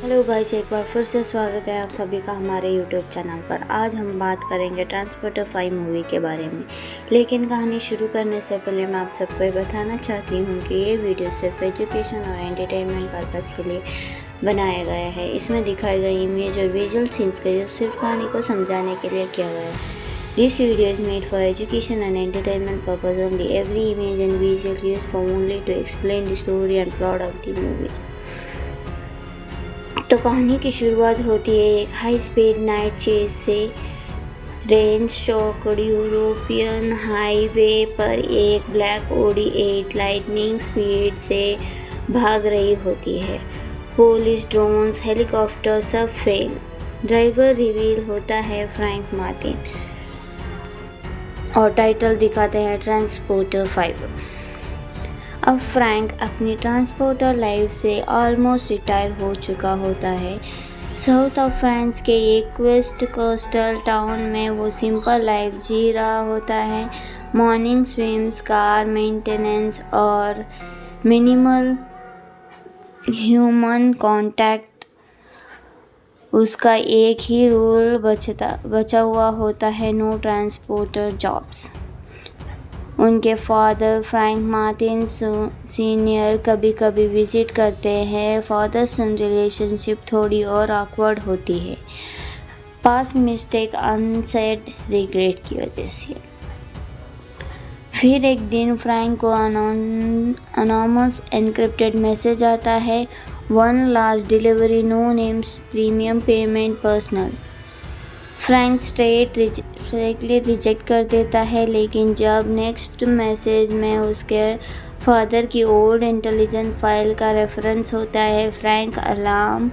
Hello guys, एक बार फिर से स्वागत है आप सभी का हमारे यूट्यूब चैनल पर। आज हम बात करेंगे ट्रांसपोर्टर 5 मूवी के बारे में। लेकिन कहानी शुरू करने से पहले मैं आप सबको ये बताना चाहती हूँ कि ये वीडियो सिर्फ एजुकेशन और एंटरटेनमेंट पर्पज़ के लिए बनाया गया है। इसमें दिखाए गए इमेज और विजुअल सीन्स का यूज़ सिर्फ कहानी को समझाने के लिए किया गया है। This video is made for education and entertainment purpose only. Every image and visual used for only to explain the story and plot of the movie. तो कहानी की शुरुआत होती है एक हाई स्पीड नाइट चेज से। रेंज चौकड़ यूरोपियन हाईवे पर एक ब्लैक ऑडी 8 लाइटनिंग स्पीड से भाग रही होती है। पुलिस, ड्रोन्स, हेलीकॉप्टर सब फेल। ड्राइवर रिवील होता है फ्रैंक मार्टिन और टाइटल दिखाते हैं ट्रांसपोर्टर 5। अब फ्रैंक अपनी ट्रांसपोर्टर लाइफ से ऑलमोस्ट रिटायर हो चुका होता है। साउथ ऑफ फ्रांस के एक वेस्ट कोस्टल टाउन में वो सिंपल लाइफ जी रहा होता है। मॉर्निंग स्विम्स, कार मेंटेनेंस और मिनिमल ह्यूमन कांटेक्ट उसका एक ही रूल बचा हुआ होता है, नो ट्रांसपोर्टर जॉब्स। उनके फादर फ्रैंक मार्टिन सीनियर कभी कभी विजिट करते हैं। फादर सन रिलेशनशिप थोड़ी और ऑकवर्ड होती है, पास्ट मिस्टेक, अनसेड रिग्रेट की वजह से। फिर एक दिन फ्रैंक को अनोनमस एनक्रिप्टेड मैसेज आता है, one last delivery, no names, premium payment, personal. Frank straightly reject कर देता है, लेकिन जब नेक्स्ट मैसेज में उसके फादर की ओल्ड इंटेलिजेंस फाइल का रेफरेंस होता है, फ्रैंक अलार्म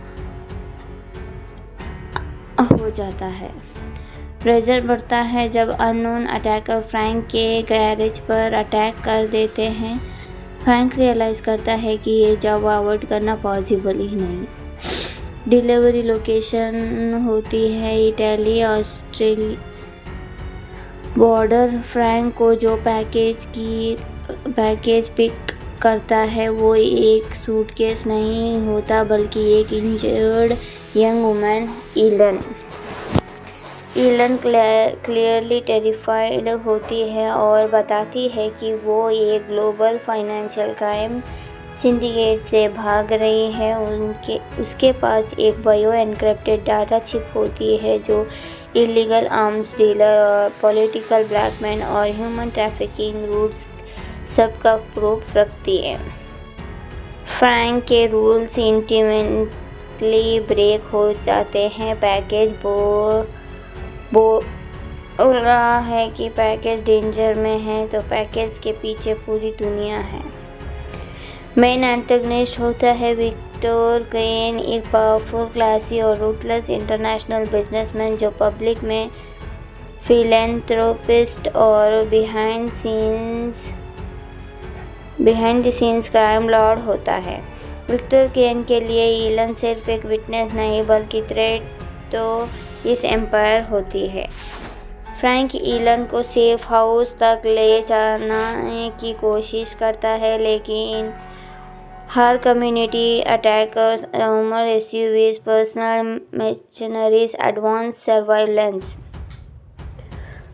हो जाता है। प्रेशर बढ़ता है जब अननोन अटैकर फ्रैंक के गैरेज पर अटैक कर देते हैं। फ्रैंक रियलाइज़ करता है कि ये जॉब अवॉइड करना पॉसिबल ही नहीं। डिलीवरी लोकेशन होती है इटली ऑस्ट्रेलिया बॉर्डर। फ्रैंक को जो पैकेज पिक करता है वो एक सूटकेस नहीं होता, बल्कि एक injured young woman Elon clearly terrified होती है और बताती है कि वो एक ग्लोबल फाइनेंशियल क्राइम सिंडिकेट से भाग रही है। उसके पास एक बायो एनक्रिप्टेड डाटा चिप होती है जो इलीगल आर्म्स डीलर और पॉलिटिकल ब्लैकमेल और ह्यूमन ट्रैफिकिंग रूट्स सबका प्रूफ रखती है। फ्रैंक के रूल्स इंटीमेटली ब्रेक हो जाते हैं। पैकेज बोल रहा है कि पैकेज डेंजर में है, तो पैकेज के पीछे पूरी दुनिया है। मेन एंटेगनिस्ट होता है विक्टर क्रेन, एक पावरफुल, क्लासी और रूथलेस इंटरनेशनल बिजनेसमैन जो पब्लिक में फिलैंथ्रोपिस्ट और behind the scenes crime Lord होता है। विक्टर क्रेन के लिए इलन सिर्फ एक विटनेस नहीं बल्कि थ्रेट तो इस एम्पायर होती है। फ्रैंक इलन को सेफ हाउस तक ले जाने की कोशिश करता है, लेकिन हर community attackers, rumour SUVs, personal mercenaries, advance surveillance.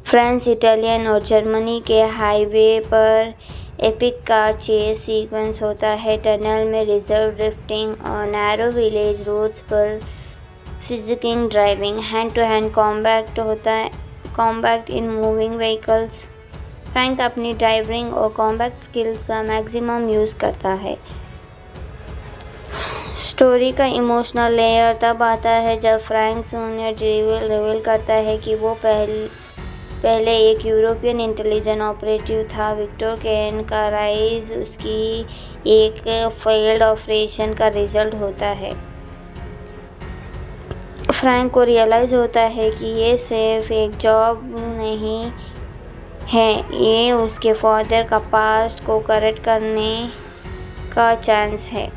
France, Italian और जर्मनी के हाईवे पर एपिक कार चेस सीक्वेंस होता है। टनल में रिजर्व ड्रिफ्टिंग और नैरो विलेज रोड्स पर फिजिकिंग driving. Hand to hand combat in moving vehicles. Frank अपनी ड्राइविंग और कॉम्बैट स्किल्स का मैक्सिमम यूज़ करता है। स्टोरी का इमोशनल लेयर तब आता है जब फ्रैंक जूनियर रिवील करता है कि वो पहले एक यूरोपियन इंटेलिजेंस ऑपरेटिव था। विक्टर क्रेन का राइज उसकी एक फेल्ड ऑपरेशन का रिजल्ट होता है। फ्रैंक को रियलाइज़ होता है कि ये सिर्फ एक जॉब नहीं है, ये उसके फादर का पास्ट को करेक्ट करने का चांस है।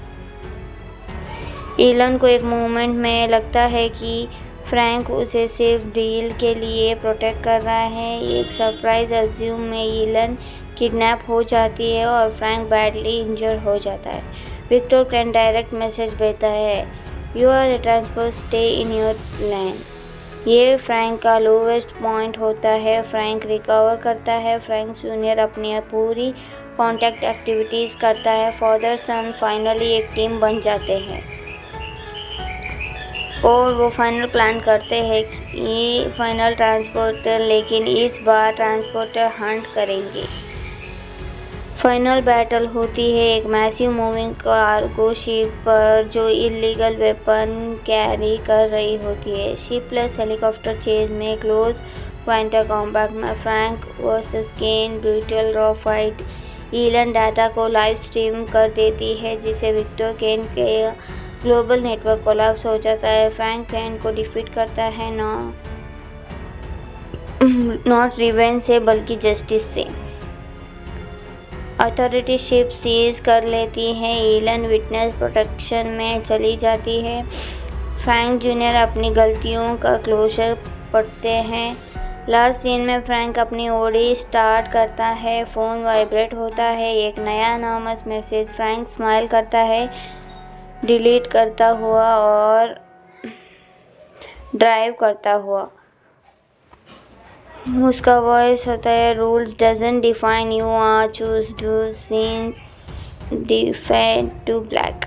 इलन को एक मोमेंट में लगता है कि फ्रैंक उसे सिर्फ डील के लिए प्रोटेक्ट कर रहा है। एक सरप्राइज अज्यूम में इलन किडनैप हो जाती है और फ्रैंक बैडली इंजर हो जाता है। विक्टर क्रेन डायरेक्ट मैसेज भेजता है, you are a transport, stay in your lane. ये फ्रैंक का लोवेस्ट पॉइंट होता है। फ्रैंक रिकवर करता है। फ्रैंक जूनियर अपनी पूरी कॉन्टैक्ट एक्टिविटीज़ करता है। फादर सन फाइनली एक टीम बन जाते हैं और वो फाइनल प्लान करते हैं कि फाइनल ट्रांसपोर्टर, लेकिन इस बार ट्रांसपोर्टर हंट करेंगे। फाइनल बैटल होती है एक मैसिव मूविंग कार्गो शिप पर जो इलीगल वेपन कैरी कर रही होती है। शिप प्लस हेलीकॉप्टर चेज में क्लोज क्वांटर कॉम्बैट में फ्रैंक वर्सेस केन brutal raw fight. Eelam data को लाइव स्ट्रीम कर देती है जिससे विक्टर केन के ग्लोबल नेटवर्क कोलैप्स हो जाता है। फ्रैंक केन को डिफीट करता है नॉट रिवेंज से बल्कि जस्टिस से। अथॉरिटी शिप सीज कर लेती है। ईलन विटनेस प्रोटेक्शन में चली जाती है। फ्रैंक जूनियर अपनी गलतियों का क्लोजर पढ़ते हैं। लास्ट सीन में फ्रैंक अपनी ओडी स्टार्ट करता है। फ़ोन वाइब्रेट होता है। एक नया अनोनिमस मैसेज। फ्रैंक स्माइल करता है डिलीट करता हुआ और ड्राइव करता हुआ। उसका वॉइस होता है, rules doesn't define you are choose to scenes defend to black.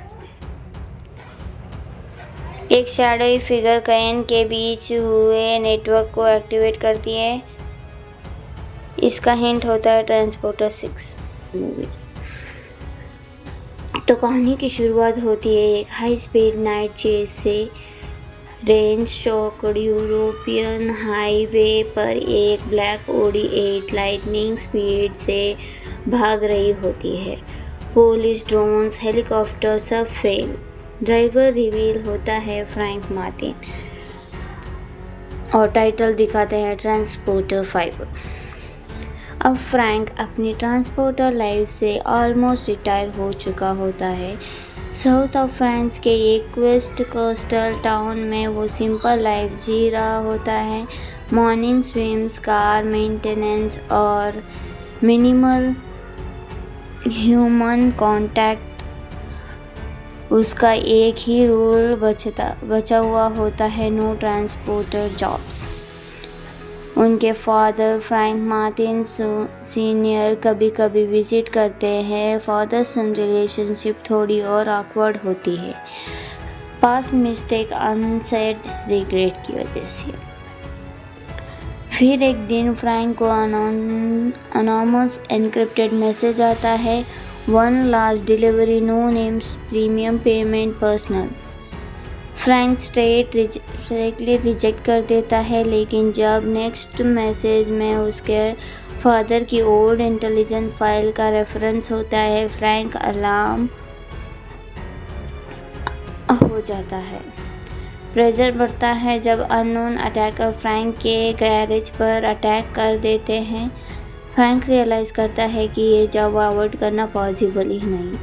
एक शैडोई फिगर केन के बीच हुए नेटवर्क को एक्टिवेट करती है। इसका हिंट होता है ट्रांसपोर्टर 6 मूवी। तो कहानी की शुरुआत होती है एक हाई स्पीड नाइट चेज से। रेंज शॉक्ड यूरोपियन हाईवे पर एक ब्लैक ऑडी 8 लाइटनिंग स्पीड से भाग रही होती है। पुलिस, ड्रोन्स, हेलीकॉप्टर सब फेल। ड्राइवर रिवील होता है फ्रैंक मार्टिन और टाइटल दिखाते हैं ट्रांसपोर्टर 5। अब फ्रैंक अपनी ट्रांसपोर्टर लाइफ से ऑलमोस्ट रिटायर हो चुका होता है। साउथ ऑफ फ्रांस के एक वेस्ट कोस्टल टाउन में वो सिंपल लाइफ जी रहा होता है। मॉर्निंग स्विम्स, कार मेंटेनेंस और मिनिमल ह्यूमन कांटेक्ट उसका एक ही रूल बचा हुआ होता है, नो ट्रांसपोर्टर जॉब्स। उनके फादर फ्रैंक मार्टिन सीनियर कभी कभी विजिट करते हैं। फादर सन रिलेशनशिप थोड़ी और ऑकवर्ड होती है, पास्ट मिस्टेक, अनसेड रिग्रेट की वजह से। फिर एक दिन फ्रैंक को अनोनिमस एन्क्रिप्टेड मैसेज आता है, one last delivery, no names, premium payment, personal. Frank straightly reject कर देता है, लेकिन जब नेक्स्ट मैसेज में उसके फादर की ओल्ड इंटेलिजेंस फाइल का रेफरेंस होता है, फ्रैंक अलार्म हो जाता है। प्रेशर बढ़ता है जब अननोन अटैकर फ्रैंक के गैरेज पर अटैक कर देते हैं। फ्रैंक रियलाइज़ करता है कि ये जॉब अवॉइड करना पॉसिबल ही नहीं।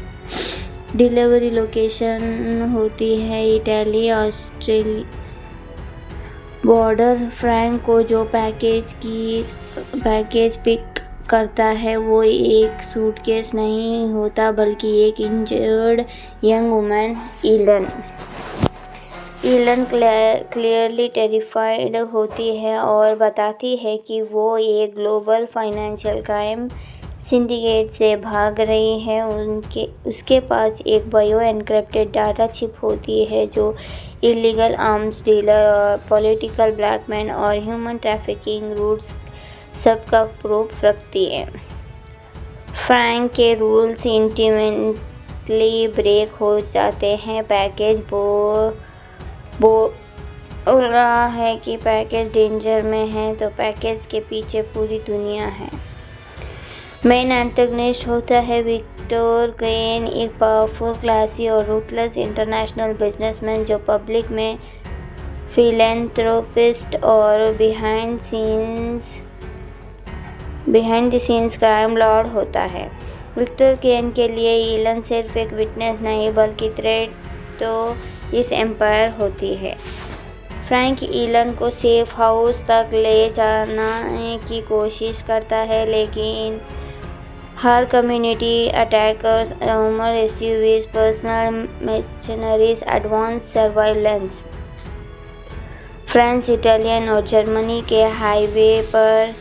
डिलीवरी लोकेशन होती है इटली ऑस्ट्रेलिया बॉर्डर। फ्रैंक को जो पैकेज पिक करता है वो एक सूटकेस नहीं होता बल्कि एक injured young woman Eelam clearly terrified होती है और बताती है कि वो एक ग्लोबल फाइनेंशियल क्राइम सिंडिकेट से भाग रही है। उसके पास एक बायो एन्क्रिप्टेड डाटा चिप होती है जो इलीगल आर्म्स डीलर और पॉलिटिकल ब्लैकमेल और ह्यूमन ट्रैफिकिंग रूट्स सबका प्रूफ रखती है। फ्रैंक के रूल्स इंटीमेटली ब्रेक हो जाते हैं। पैकेज बोल रहा है कि पैकेज डेंजर में है, तो पैकेज के पीछे पूरी दुनिया है। मेन एंटेगनिस्ट होता है विक्टर केन, एक पावरफुल, क्लासी और रूथलेस इंटरनेशनल बिजनेसमैन जो पब्लिक में फिलैंथ्रोपिस्ट और behind the scenes crime Lord होता है। विक्टर केन के लिए ईलन सिर्फ एक विटनेस नहीं बल्कि थ्रेट तो इस एम्पायर होती है। फ्रैंक ईलन को सेफ हाउस तक ले जाने की कोशिश करता है, लेकिन Her community attackers, armor SUVs, personal mercenaries, advanced surveillance। France, Italian और जर्मनी के हाईवे पर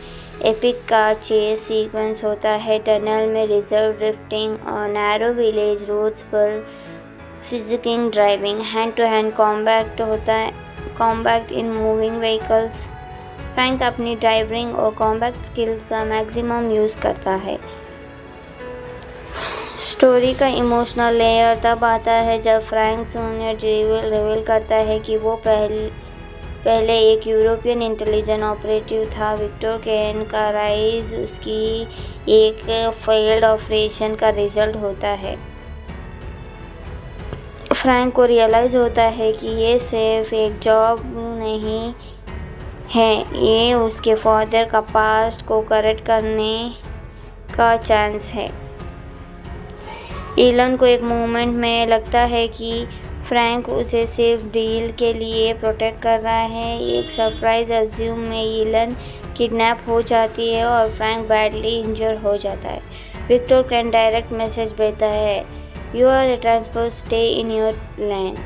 एपिक कार चेस सीक्वेंस होता है। टनल में रिजर्व ड्रिफ्टिंग और नैरो विलेज रोड्स पर फिजिकिंग driving. Hand to hand combat होता है, combat in moving vehicles. Frank अपनी ड्राइविंग और कॉम्बैट स्किल्स का मैक्सिमम यूज़ करता है। स्टोरी का इमोशनल लेयर तब आता है जब फ्रैंक जूनियर रिवील करता है कि वो पहले एक यूरोपियन इंटेलिजेंस ऑपरेटिव था। विक्टर केन का राइज उसकी एक फेल्ड ऑपरेशन का रिजल्ट होता है। फ्रैंक को रियलाइज़ होता है कि ये सिर्फ एक जॉब नहीं है, ये उसके फादर का पास्ट को करेक्ट करने का चांस है। एलन को एक मोमेंट में लगता है कि फ्रैंक उसे सिर्फ डील के लिए प्रोटेक्ट कर रहा है। एक सरप्राइज अज्यूम में एलन किडनैप हो जाती है और फ्रैंक बैडली इंजर हो जाता है। विक्टर कैन डायरेक्ट मैसेज भेजता है, you are a transport, stay in your lane.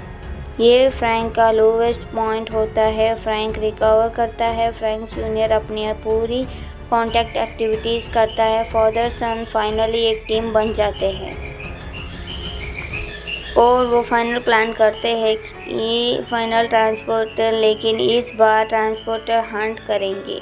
ये फ्रैंक का लोवेस्ट पॉइंट होता है। फ्रैंक रिकवर करता है। फ्रैंक जूनियर अपनी पूरी कॉन्टैक्ट एक्टिविटीज़ करता है। फादर सन फाइनली एक टीम बन जाते हैं और वो फाइनल प्लान करते हैं कि फाइनल ट्रांसपोर्टर, लेकिन इस बार ट्रांसपोर्टर हंट करेंगे।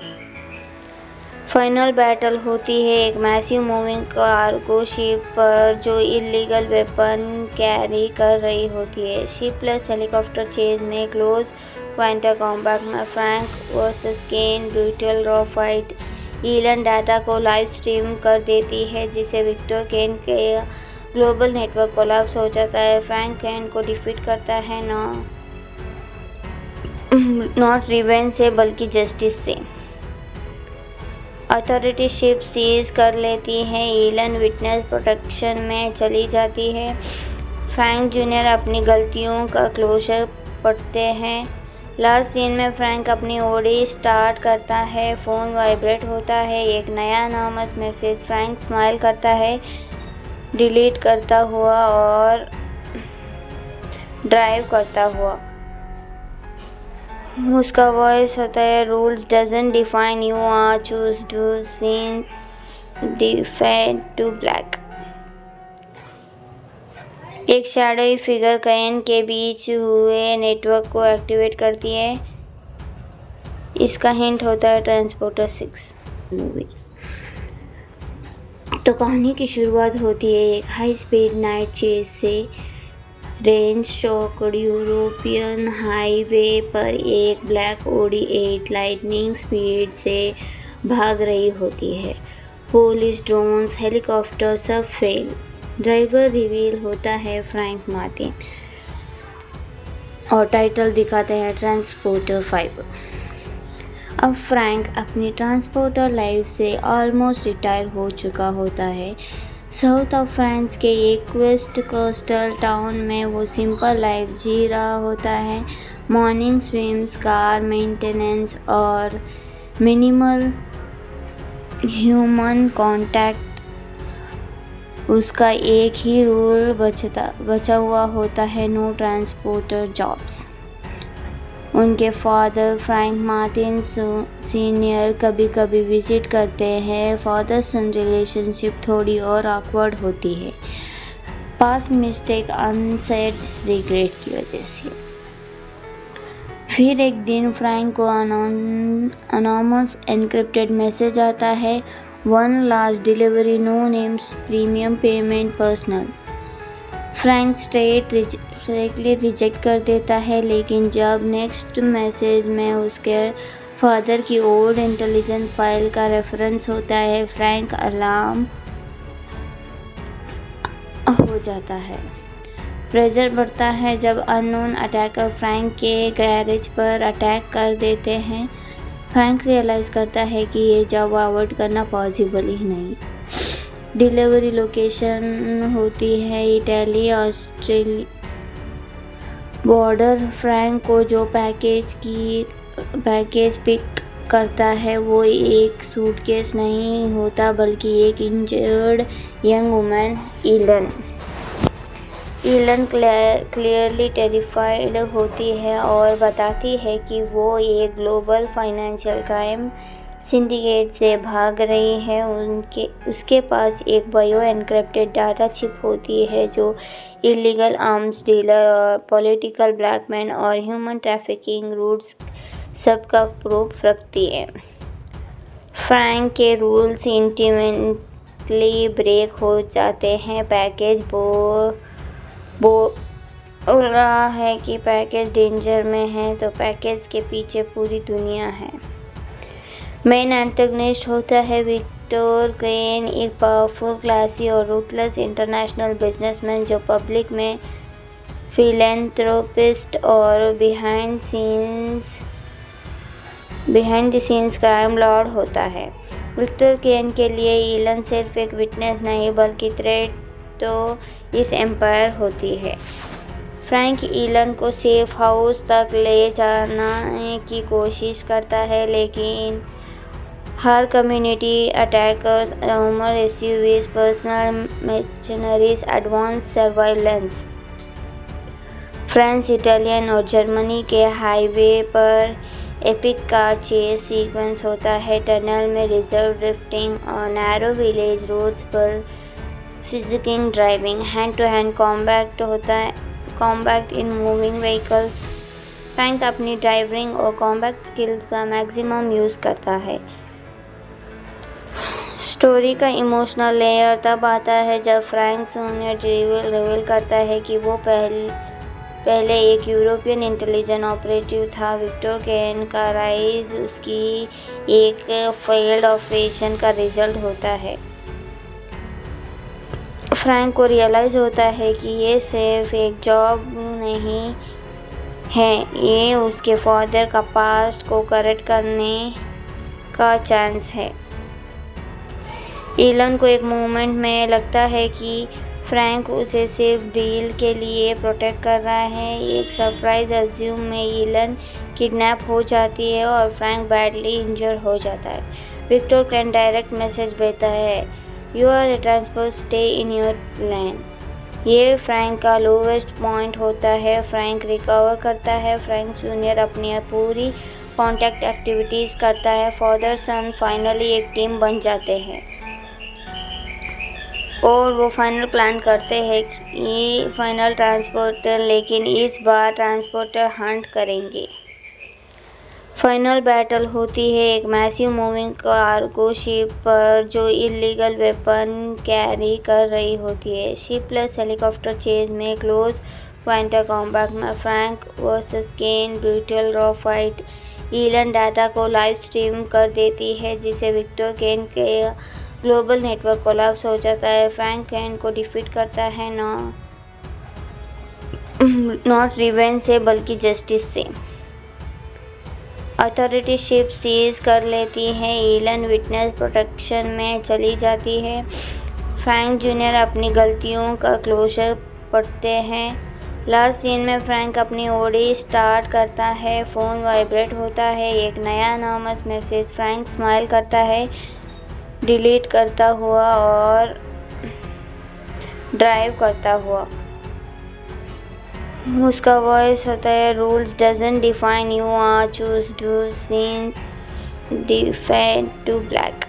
फाइनल बैटल होती है एक मैसिव मूविंग कार्गो शिप पर जो इलीगल वेपन कैरी कर रही होती है। शिप प्लस हेलीकॉप्टर चेज में क्लोज क्वांटर कॉम्बैट में फ्रैंक वर्सेस केन brutal raw fight. Elon data को लाइव स्ट्रीम कर देती है जिससे विक्टर केन के ग्लोबल नेटवर्क कोलैप्स हो जाता है। फ्रैंक केन को डिफीट करता है नॉट रिवेंज से बल्कि जस्टिस से। अथॉरिटी शिप सीज कर लेती है। एलन विटनेस प्रोटेक्शन में चली जाती है। फ्रैंक जूनियर अपनी गलतियों का क्लोजर पढ़ते हैं। लास्ट सीन में फ्रैंक अपनी ओडी स्टार्ट करता है। फ़ोन वाइब्रेट होता है। एक नया अनोनिमस मैसेज। फ्रैंक स्माइल करता है डिलीट करता हुआ और ड्राइव करता हुआ। उसका वॉइस होता है, rules doesn't define you are choose to scenes defend to black. एक शैडोई फिगर केन के बीच हुए नेटवर्क को एक्टिवेट करती है। इसका हिंट होता है ट्रांसपोर्टर 6 मूवी। तो कहानी की शुरुआत होती है एक हाई स्पीड नाइट चेस से। रेंज शॉक्ड यूरोपियन हाईवे पर एक ब्लैक ऑडी 8 लाइटनिंग स्पीड से भाग रही होती है। पुलिस, ड्रोन्स, हेलीकॉप्टर सब फेल। ड्राइवर रिवील होता है फ्रैंक मार्टिन और टाइटल दिखाते हैं ट्रांसपोर्टर 5। अब फ्रैंक अपनी ट्रांसपोर्टर लाइफ से ऑलमोस्ट रिटायर हो चुका होता है। साउथ ऑफ फ्रांस के एक वेस्ट कोस्टल टाउन में वो सिंपल लाइफ जी रहा होता है। मॉर्निंग स्विम्स, कार मेंटेनेंस और मिनिमल ह्यूमन कांटेक्ट उसका एक ही रूल बचा हुआ होता है, नो ट्रांसपोर्टर जॉब्स। उनके फादर फ्रैंक मार्टिन सीनियर कभी कभी विजिट करते हैं। फादर सन रिलेशनशिप थोड़ी और ऑकवर्ड होती है, पास्ट मिस्टेक, अनसेड रिग्रेट की वजह से। फिर एक दिन फ्रैंक को अनोनिमस एनक्रिप्टेड मैसेज आता है, 1 large delivery, no names, premium payment, personal. Frank straightly reject कर देता है, लेकिन जब नेक्स्ट मैसेज में उसके फादर की ओल्ड इंटेलिजेंस फाइल का रेफरेंस होता है, फ्रैंक अलार्म हो जाता है। प्रेशर बढ़ता है जब अननोन अटैकर फ्रैंक के गैरेज पर अटैक कर देते हैं। फ्रैंक रियलाइज़ करता है कि ये जॉब अवॉइड करना पॉसिबल ही नहीं। डिलीवरी लोकेशन होती है इटली ऑस्ट्रेलिया बॉर्डर। फ्रैंक को जो पैकेज पिक करता है वो एक सूटकेस नहीं होता बल्कि एक injured young woman Eelam clearly terrified होती है और बताती है कि वो एक ग्लोबल फाइनेंशियल क्राइम सिंडिकेट से भाग रही है। उसके पास एक बायो एन्क्रिप्टेड डाटा चिप होती है जो इलीगल आर्म्स डीलर और पॉलिटिकल ब्लैकमेल और ह्यूमन ट्रैफिकिंग रूट्स सबका प्रूफ रखती है। फ्रैंक के रूल्स इंटीमेटली ब्रेक हो जाते हैं। पैकेज बोल रहा है कि पैकेज डेंजर में है तो पैकेज के पीछे पूरी दुनिया है। मेन एंटेगनिस्ट होता है विक्टर क्रेन, एक पावरफुल, क्लासी और रूथलेस इंटरनेशनल बिजनेसमैन जो पब्लिक में फिलैंथ्रोपिस्ट और behind the scenes crime Lord होता है। विक्टर क्रेन के लिए ईलन सिर्फ एक विटनेस नहीं बल्कि थ्रेट तो इस एम्पायर होती है। फ्रैंक ईलन को सेफ हाउस तक ले जाने की कोशिश करता है लेकिन हर community attackers, rumour SUVs, personal mercenaries, advance surveillance, France, Italian और जर्मनी के हाईवे पर एपिक कार चेस सीक्वेंस होता है। टनल में रिजर्व ड्रिफ्टिंग और नैरो विलेज रोड्स पर फिजिकिंग driving, hand to hand combat in moving vehicles. Frank अपनी ड्राइविंग और कॉम्बैट स्किल्स का मैक्सिमम यूज़ करता है। स्टोरी का इमोशनल लेयर तब आता है जब फ्रैंक जूनियर रिवील करता है कि वो पहले एक यूरोपियन इंटेलिजेंस ऑपरेटिव था। विक्टर क्रेन का राइज उसकी एक फेल्ड ऑपरेशन का रिजल्ट होता है। फ्रैंक को रियलाइज़ होता है कि ये सिर्फ एक जॉब नहीं है, ये उसके फादर का पास्ट को करेक्ट करने का चांस है। ईलन को एक मोमेंट में लगता है कि फ्रैंक उसे सिर्फ डील के लिए प्रोटेक्ट कर रहा है। एक सरप्राइज अज्यूम में ईलन किडनैप हो जाती है और फ्रैंक बैडली इंजर हो जाता है। विक्टर क्रेन डायरेक्ट मैसेज भेजता है, you are a transport, stay in your lane. ये फ्रैंक का लोवेस्ट पॉइंट होता है। फ्रैंक रिकवर करता है। फ्रैंक जूनियर अपनी पूरी कॉन्टैक्ट एक्टिविटीज़ करता है। फादर सन फाइनली एक टीम बन जाते हैं और वो फाइनल प्लान करते हैं कि फाइनल ट्रांसपोर्टर, लेकिन इस बार ट्रांसपोर्टर हंट करेंगे। फाइनल बैटल होती है एक मैसिव मूविंग कार्गो शिप पर जो इलीगल वेपन कैरी कर रही होती है। शिप प्लस हेलीकॉप्टर चेज में क्लोज क्वांटर कॉम्बैट में फ्रैंक वर्सेस केन brutal raw fight. Eelam data को लाइव स्ट्रीम कर देती है जिसे विक्टर केन के ग्लोबल नेटवर्क कोलैप्स हो जाता है। फ्रैंक केन को डिफीट करता है नॉट रिवेंज से बल्कि जस्टिस से। अथॉरिटी शिप सीज कर लेती है। ईलन विटनेस प्रोटेक्शन में चली जाती है। फ्रैंक जूनियर अपनी गलतियों का क्लोजर पढ़ते हैं। लास्ट सीन में फ्रैंक अपनी ओडी स्टार्ट करता है। फ़ोन वाइब्रेट होता है। एक नया अनोनिमस मैसेज। फ्रैंक स्माइल करता है डिलीट करता हुआ और ड्राइव करता हुआ। उसका वॉइस होता है, rules doesn't define you are choose to scenes defend to black.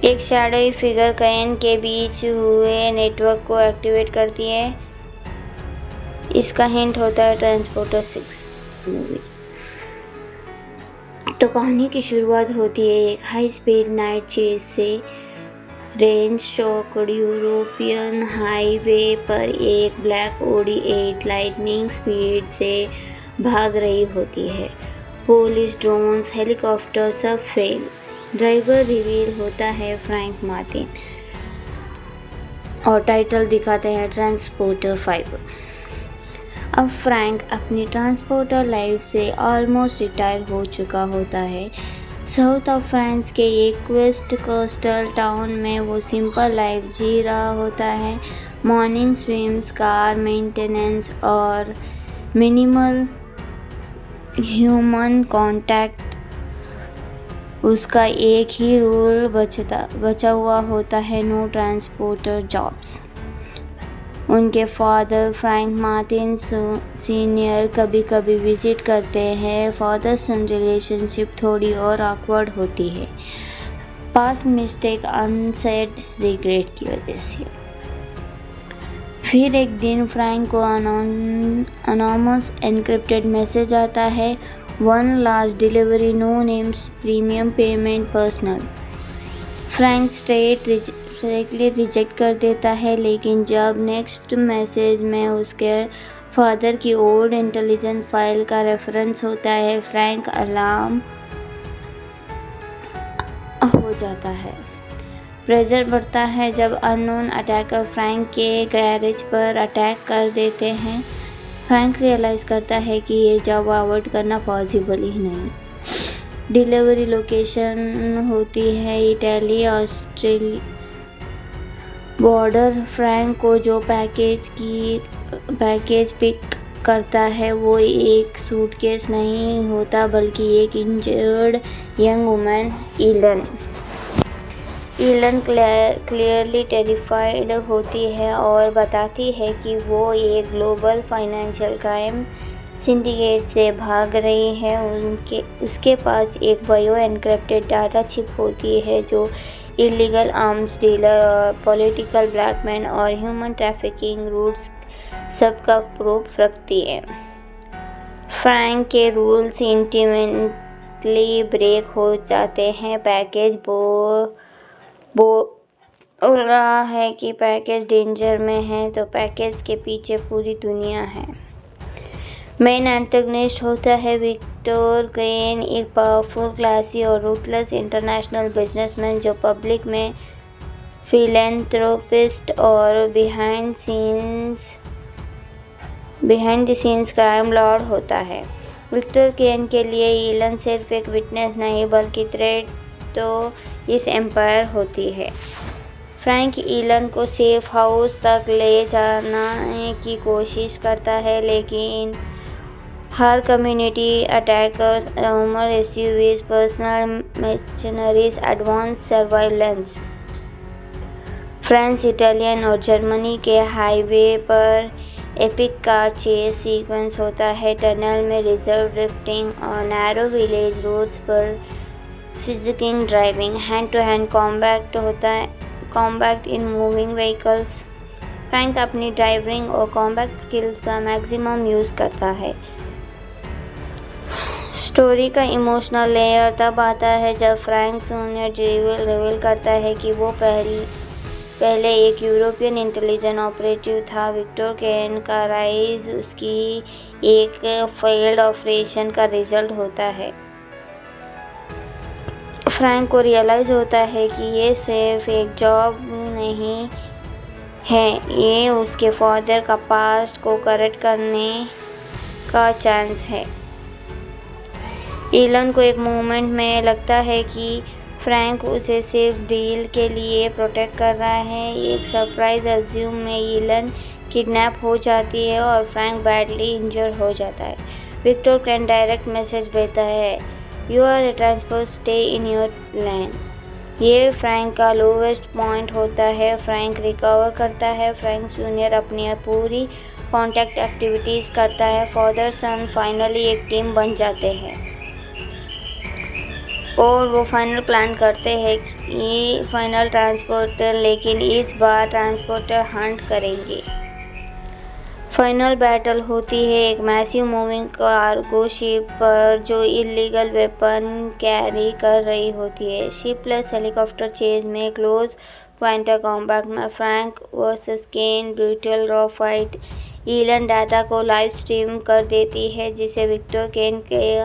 एक शैडोई फिगर कैन के बीच हुए नेटवर्क को एक्टिवेट करती है। इसका हिंट होता है ट्रांसपोर्टर 6 मूवी। तो कहानी की शुरुआत होती है एक हाई स्पीड नाइट चेज से। रेंज शॉक्ड यूरोपियन हाईवे पर एक ब्लैक ऑडी 8 लाइटनिंग स्पीड से भाग रही होती है। पुलिस, ड्रोन्स, हेलीकॉप्टर सब फेल। ड्राइवर रिवील होता है फ्रैंक मार्टिन और टाइटल दिखाते हैं ट्रांसपोर्टर 5। अब फ्रैंक अपनी ट्रांसपोर्टर लाइफ से ऑलमोस्ट रिटायर हो चुका होता है। साउथ ऑफ फ्रांस के एक वेस्ट कोस्टल टाउन में वो सिंपल लाइफ जी रहा होता है। मॉर्निंग स्विम्स, कार मेंटेनेंस और मिनिमल ह्यूमन कॉन्टैक्ट। उसका एक ही रूल बचा हुआ होता है, नो ट्रांसपोर्टर जॉब्स। उनके फादर फ्रैंक मार्टिन सीनियर कभी कभी विजिट करते हैं। फादर सन रिलेशनशिप थोड़ी और ऑकवर्ड होती है, पास्ट मिस्टेक, अनसेड रिग्रेट की वजह से। फिर एक दिन फ्रैंक को अनोनमस एनक्रिप्टेड मैसेज आता है, one large delivery, no names, premium payment, personal. Frank straightly reject कर देता है, लेकिन जब नेक्स्ट मैसेज में उसके फादर की ओल्ड इंटेलिजेंस फाइल का रेफरेंस होता है, फ्रैंक अलार्म हो जाता है। प्रेशर बढ़ता है जब अननोन अटैकर फ्रैंक के गैरेज पर अटैक कर देते हैं। फ्रैंक रियलाइज़ करता है कि ये जॉब अवॉइड करना पॉसिबल ही नहीं। डिलीवरी लोकेशन होती है इटली ऑस्ट्रेलिया बॉर्डर। फ्रैंक को जो पैकेज पिक करता है वो एक सूटकेस नहीं होता, बल्कि एक injured young woman Eelam clearly terrified होती है और बताती है कि वो एक ग्लोबल फाइनेंशियल क्राइम सिंडिकेट से भाग रही है। उसके पास एक बायो एनक्रिप्टेड डाटा चिप होती है जो इलीगल आर्म्स डीलर और पॉलिटिकल ब्लैकमेल और ह्यूमन ट्रैफिकिंग रूट्स सबका प्रूफ रखती है। फ्रैंक के रूल्स इंटीमेटली ब्रेक हो जाते हैं। पैकेज बोल रहा है कि पैकेज डेंजर में है, तो पैकेज के पीछे पूरी दुनिया है। मेन एंटेगनिस्ट होता है विक्टर क्रेन, एक पावरफुल, क्लासी और रूथलेस इंटरनेशनल बिजनेसमैन जो पब्लिक में फिलैंथ्रोपिस्ट और behind the scenes crime Lord होता है। विक्टर क्रेन के लिए ईलन सिर्फ एक विटनेस नहीं बल्कि थ्रेट तो इस एम्पायर होती है। फ्रैंक ईलन को सेफ हाउस तक ले जाने की कोशिश करता है, लेकिन हर community attackers, rumour SUVs, personal mercenaries, advance surveillance. France, Italian और जर्मनी के हाईवे पर एपिक कार चेस सीक्वेंस होता है। टनल में रिजर्व ड्रिफ्टिंग और नैरो विलेज रोड्स पर फिजिकिंग driving, hand to hand combat in moving vehicles. Frank अपनी ड्राइविंग और कॉम्बैट स्किल्स का मैक्सिमम यूज़ करता है। स्टोरी का इमोशनल लेयर तब आता है जब फ्रैंक जूनियर रिवील करता है कि वो पहले एक यूरोपियन इंटेलिजेंस ऑपरेटिव था। विक्टर क्रेन का राइज उसकी एक फेल्ड ऑपरेशन का रिजल्ट होता है। फ्रैंक को रियलाइज़ होता है कि ये सिर्फ एक जॉब नहीं है, ये उसके फादर का पास्ट को करेक्ट करने का चांस है। ईलन को एक मोमेंट में लगता है कि फ्रैंक उसे सिर्फ डील के लिए प्रोटेक्ट कर रहा है। एक सरप्राइज अज्यूम में ईलन किडनैप हो जाती है और फ्रैंक बैडली इंजर हो जाता है। विक्टर क्रेन डायरेक्ट मैसेज भेजता है, you are a transport, stay in your land. ये फ्रैंक का लोवेस्ट पॉइंट होता है। फ्रैंक रिकवर करता है। फ्रैंक जूनियर अपनी पूरी कॉन्टैक्ट एक्टिविटीज़ करता है। फादर सन फाइनली एक टीम बन जाते हैं और वो फाइनल प्लान करते हैं कि फाइनल ट्रांसपोर्टर, लेकिन इस बार ट्रांसपोर्टर हंट करेंगे। फाइनल बैटल होती है एक मैसिव मूविंग कार्गो शिप पर जो इलीगल वेपन कैरी कर रही होती है। शिप प्लस हेलीकॉप्टर चेज में क्लोज क्वांटा कॉम्बैट में फ्रैंक वर्सेस केन brutal raw fight. Eelam data को लाइव स्ट्रीम कर देती है जिससे विक्टर केन के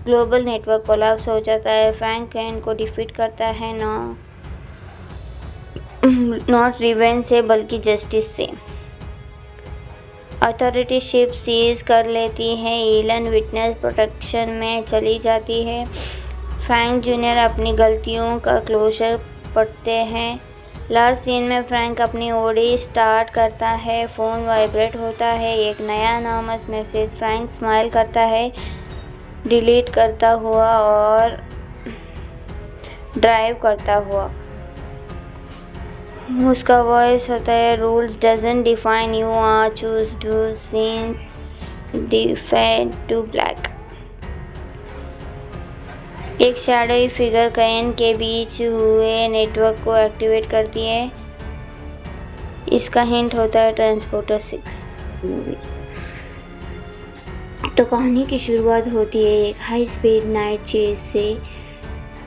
ग्लोबल नेटवर्क कोलैप्स हो जाता है। फ्रैंक केन को डिफीट करता है नॉट रिवेंज से बल्कि जस्टिस से। अथॉरिटी शिप सीज कर लेती है। ईलन विटनेस प्रोटेक्शन में चली जाती है। फ्रैंक जूनियर अपनी गलतियों का क्लोजर पढ़ते हैं। लास्ट सीन में फ्रैंक अपनी ओडी स्टार्ट करता है। फ़ोन वाइब्रेट होता है। एक नया अनोनिमस मैसेज। फ्रैंक स्माइल करता है। डिलीट करता हुआ और ड्राइव करता हुआ। उसका वॉइस होता है, rules doesn't define you are choose to scenes defend to black. एक शैडोई फिगर कैन के बीच हुए नेटवर्क को एक्टिवेट करती है। इसका हिंट होता है ट्रांसपोर्टर 6 मूवी। तो कहानी की शुरुआत होती है एक हाई स्पीड नाइट चेज से।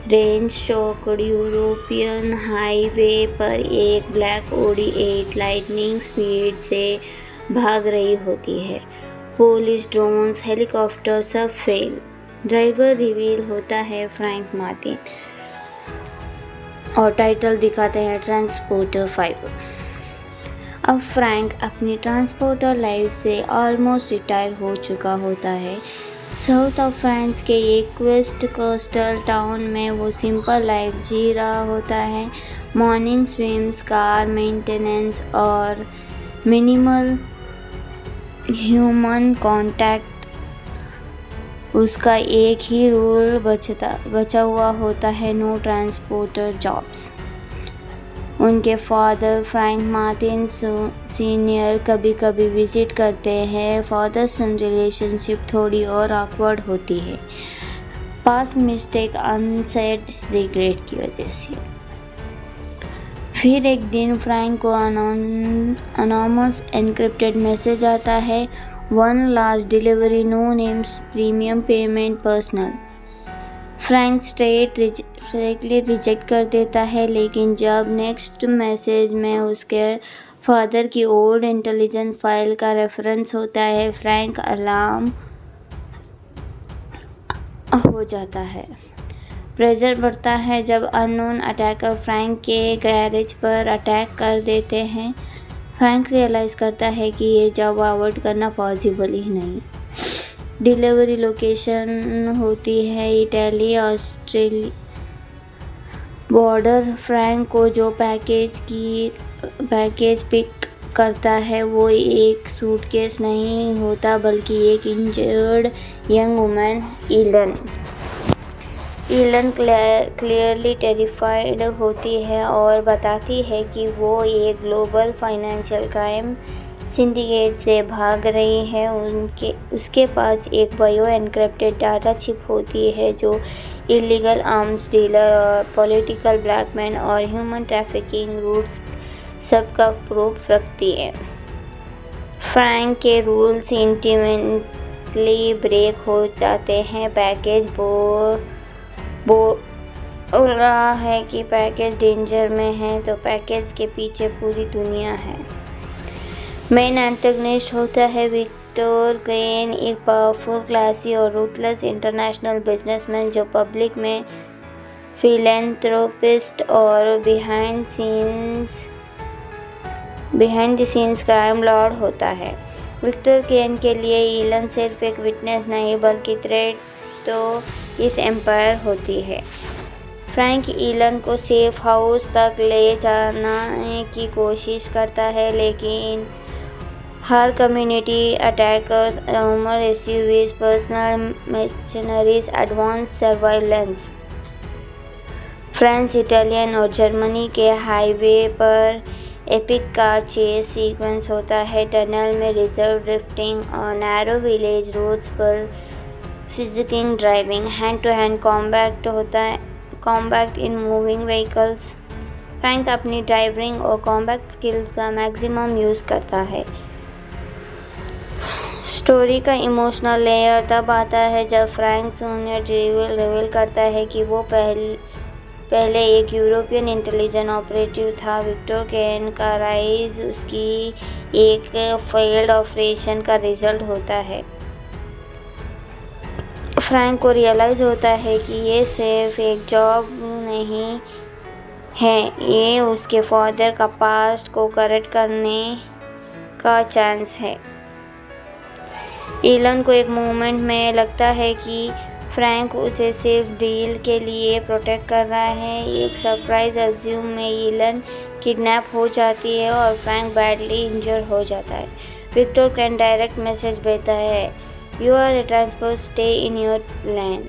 रेंज शॉक्ड यूरोपियन हाईवे पर एक ब्लैक ऑडी 8 लाइटनिंग स्पीड से भाग रही होती है। पुलिस, ड्रोन्स, हेलीकॉप्टर सब फेल। ड्राइवर रिवील होता है फ्रैंक मार्टिन और टाइटल दिखाते हैं ट्रांसपोर्टर 5। अब फ्रैंक अपनी ट्रांसपोर्टर लाइफ से ऑलमोस्ट रिटायर हो चुका होता है। साउथ ऑफ फ्रांस के एक वेस्ट कोस्टल टाउन में वो सिंपल लाइफ जी रहा होता है। मॉर्निंग स्विम्स, कार मेंटेनेंस और मिनिमल ह्यूमन कांटेक्ट उसका एक ही रूल बचा हुआ होता है, नो ट्रांसपोर्टर जॉब्स। उनके फादर फ्रैंक मार्टिन सीनियर कभी कभी विजिट करते हैं। फादर सन रिलेशनशिप थोड़ी और ऑकवर्ड होती है, पास्ट मिस्टेक, अनसेड रिग्रेट की वजह से। फिर एक दिन फ्रैंक को अनोनमस एनक्रिप्टेड मैसेज आता है, 1 large delivery, no names, premium payment, personal. Frank straightly reject कर देता है, लेकिन जब नेक्स्ट मैसेज में उसके फादर की ओल्ड इंटेलिजेंस फाइल का रेफरेंस होता है, फ्रैंक अलार्म हो जाता है। प्रेशर बढ़ता है जब अननोन अटैकर फ्रैंक के गैरेज पर अटैक कर देते हैं। फ्रैंक रियलाइज करता है कि ये जॉब अवॉइड करना पॉसिबल ही नहीं। डिलीवरी लोकेशन होती है इटली ऑस्ट्रेलिया बॉर्डर। फ्रैंक को जो पैकेज पिक करता है वो एक सूटकेस नहीं होता, बल्कि एक injured young woman Eelam clearly terrified होती है और बताती है कि वो एक ग्लोबल फाइनेंशियल क्राइम सिंडिकेट से भाग रही है। उसके पास एक बायो एनक्रिप्टेड डाटा चिप होती है जो इलीगल आर्म्स डीलर और पॉलिटिकल ब्लैकमेल और ह्यूमन ट्रैफिकिंग रूट्स सबका प्रूफ रखती है। फ्रैंक के रूल्स इंटीमेटली ब्रेक हो जाते हैं। पैकेज बोल रहा है कि पैकेज डेंजर में है, तो पैकेज के पीछे पूरी दुनिया है। मेन एंटेगनिस्ट होता है विक्टर क्रेन, एक पावरफुल, क्लासी और रूथलेस इंटरनेशनल बिजनेसमैन जो पब्लिक में फिलैंथ्रोपिस्ट और behind the scenes crime Lord होता है। विक्टर क्रेन के लिए ईलन सिर्फ एक विटनेस नहीं बल्कि थ्रेट तो इस एम्पायर होती है। फ्रैंक ईलन को सेफ हाउस तक ले जाने की कोशिश करता है, लेकिन हर community attackers, rumour SUVs, personal mercenaries, advance surveillance. France, Italian और जर्मनी के हाईवे पर एपिक कार चेस सीक्वेंस होता है। टनल में रिजर्व ड्रिफ्टिंग और नैरो विलेज रोड्स पर फिजिकिंग driving, hand to hand combat होता है, combat in moving vehicles. Frank अपनी ड्राइविंग और कॉम्बैट स्किल्स का मैक्सिमम यूज़ करता है। स्टोरी का इमोशनल लेयर तब आता है जब फ्रैंक जूनियर रिवील करता है कि वो पहले एक यूरोपियन इंटेलिजेंस ऑपरेटिव था। विक्टर क्रेन का राइज उसकी एक फेल्ड ऑपरेशन का रिजल्ट होता है। फ्रैंक को रियलाइज़ होता है कि ये सिर्फ एक जॉब नहीं है, ये उसके फादर का पास्ट को करेक्ट करने का चांस है। ईलन को एक मोमेंट में लगता है कि फ्रैंक उसे सिर्फ डील के लिए प्रोटेक्ट कर रहा है। एक सरप्राइज अज्यूम में ईलन किडनैप हो जाती है और फ्रैंक बैडली इंजर हो जाता है। विक्टर क्रेन डायरेक्ट मैसेज भेजता है, you are a transport, stay in your lane.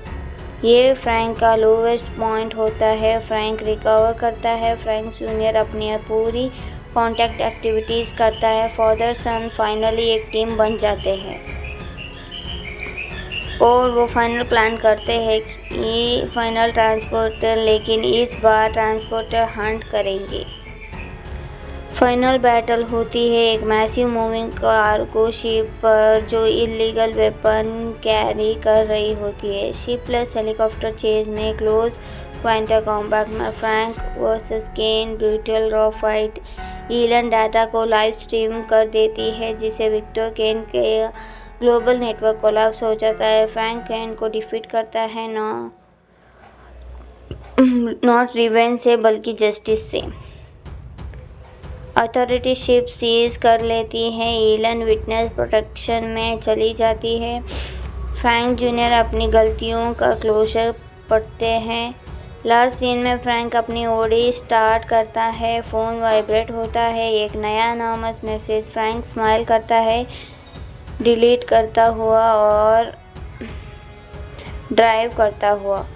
ये फ्रैंक का लोवेस्ट पॉइंट होता है। फ्रैंक रिकवर करता है। फ्रैंक जूनियर अपनी पूरी कॉन्टैक्ट एक्टिविटीज़ करता है। फादर सन फाइनली एक टीम बन जाते हैं और वो फाइनल प्लान करते हैं कि फाइनल ट्रांसपोर्टर, लेकिन इस बार ट्रांसपोर्टर हंट करेंगे। फाइनल बैटल होती है एक मैसिव मूविंग कार्गो शिप पर जो इलीगल वेपन कैरी कर रही होती है। शिप प्लस हेलीकॉप्टर चेज में क्लोज क्वांटा कॉम्बैट में फ्रैंक वर्सेस केन brutal raw fight. Eelam data को लाइव स्ट्रीम कर देती है जिससे विक्टर केन के ग्लोबल नेटवर्क कोलैप्स हो जाता है। फ्रैंक केन को डिफीट करता है नॉट रिवेंज से बल्कि जस्टिस से। अथॉरिटी शिप सीज कर लेती है। ईलन विटनेस प्रोटेक्शन में चली जाती है। फ्रैंक जूनियर अपनी गलतियों का क्लोजर पढ़ते हैं। लास्ट सीन में फ्रैंक अपनी ओडी स्टार्ट करता है। फ़ोन वाइब्रेट होता है। एक नया अनोनिमस मैसेज। फ्रैंक स्माइल करता है डिलीट करता हुआ और ड्राइव करता हुआ।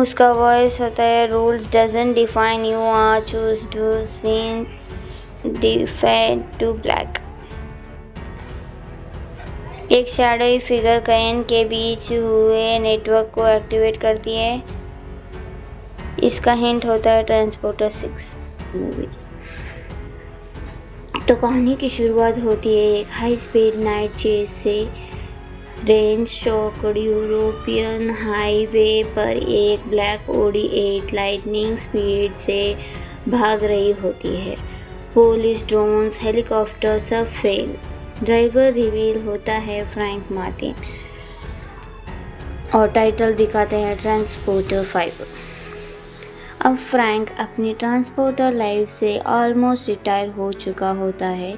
उसका वॉइस होता है, rules doesn't define you are choose to scenes defend to black. एक शैडोई फिगर केन के बीच हुए नेटवर्क को एक्टिवेट करती है। इसका हिंट होता है ट्रांसपोर्टर 6 मूवी। तो कहानी की शुरुआत होती है एक हाई स्पीड नाइट चेज से। रेंज शॉक्ड यूरोपियन हाईवे पर एक ब्लैक ऑडी 8 लाइटनिंग स्पीड से भाग रही होती है। पुलिस, ड्रोन्स, हेलीकॉप्टर सब फेल। ड्राइवर रिवील होता है फ्रैंक मार्टिन और टाइटल दिखाते हैं ट्रांसपोर्टर 5। अब फ्रैंक अपनी ट्रांसपोर्टर लाइफ से ऑलमोस्ट रिटायर हो चुका होता है।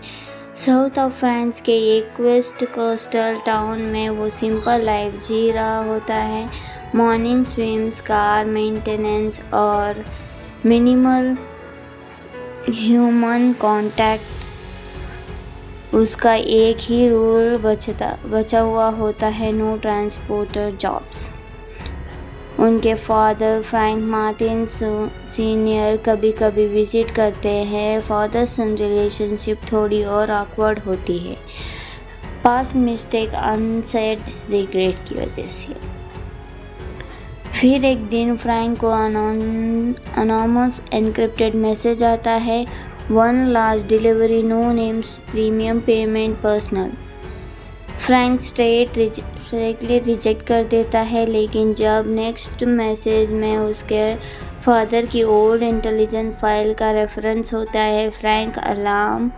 साउथ ऑफ फ्रांस के एक वेस्ट कोस्टल टाउन में वो सिंपल लाइफ जी रहा होता है। मॉर्निंग स्विम्स, कार मेंटेनेंस और मिनिमल ह्यूमन कांटेक्ट उसका एक ही रूल बचा हुआ होता है, नो ट्रांसपोर्टर जॉब्स। उनके फादर फ्रैंक मार्टिन सीनियर कभी कभी विजिट करते हैं। फादर सन रिलेशनशिप थोड़ी और ऑकवर्ड होती है, पास्ट मिस्टेक, अनसेड रिग्रेट की वजह से। फिर एक दिन फ्रैंक को अनोनिमस एनक्रिप्टेड मैसेज आता है, 1 large delivery, no names, premium payment, personal. Frank straightly reject कर देता है, लेकिन जब नेक्स्ट मैसेज में उसके फादर की ओल्ड इंटेलिजेंस फाइल का रेफरेंस होता है, फ्रैंक अलार्म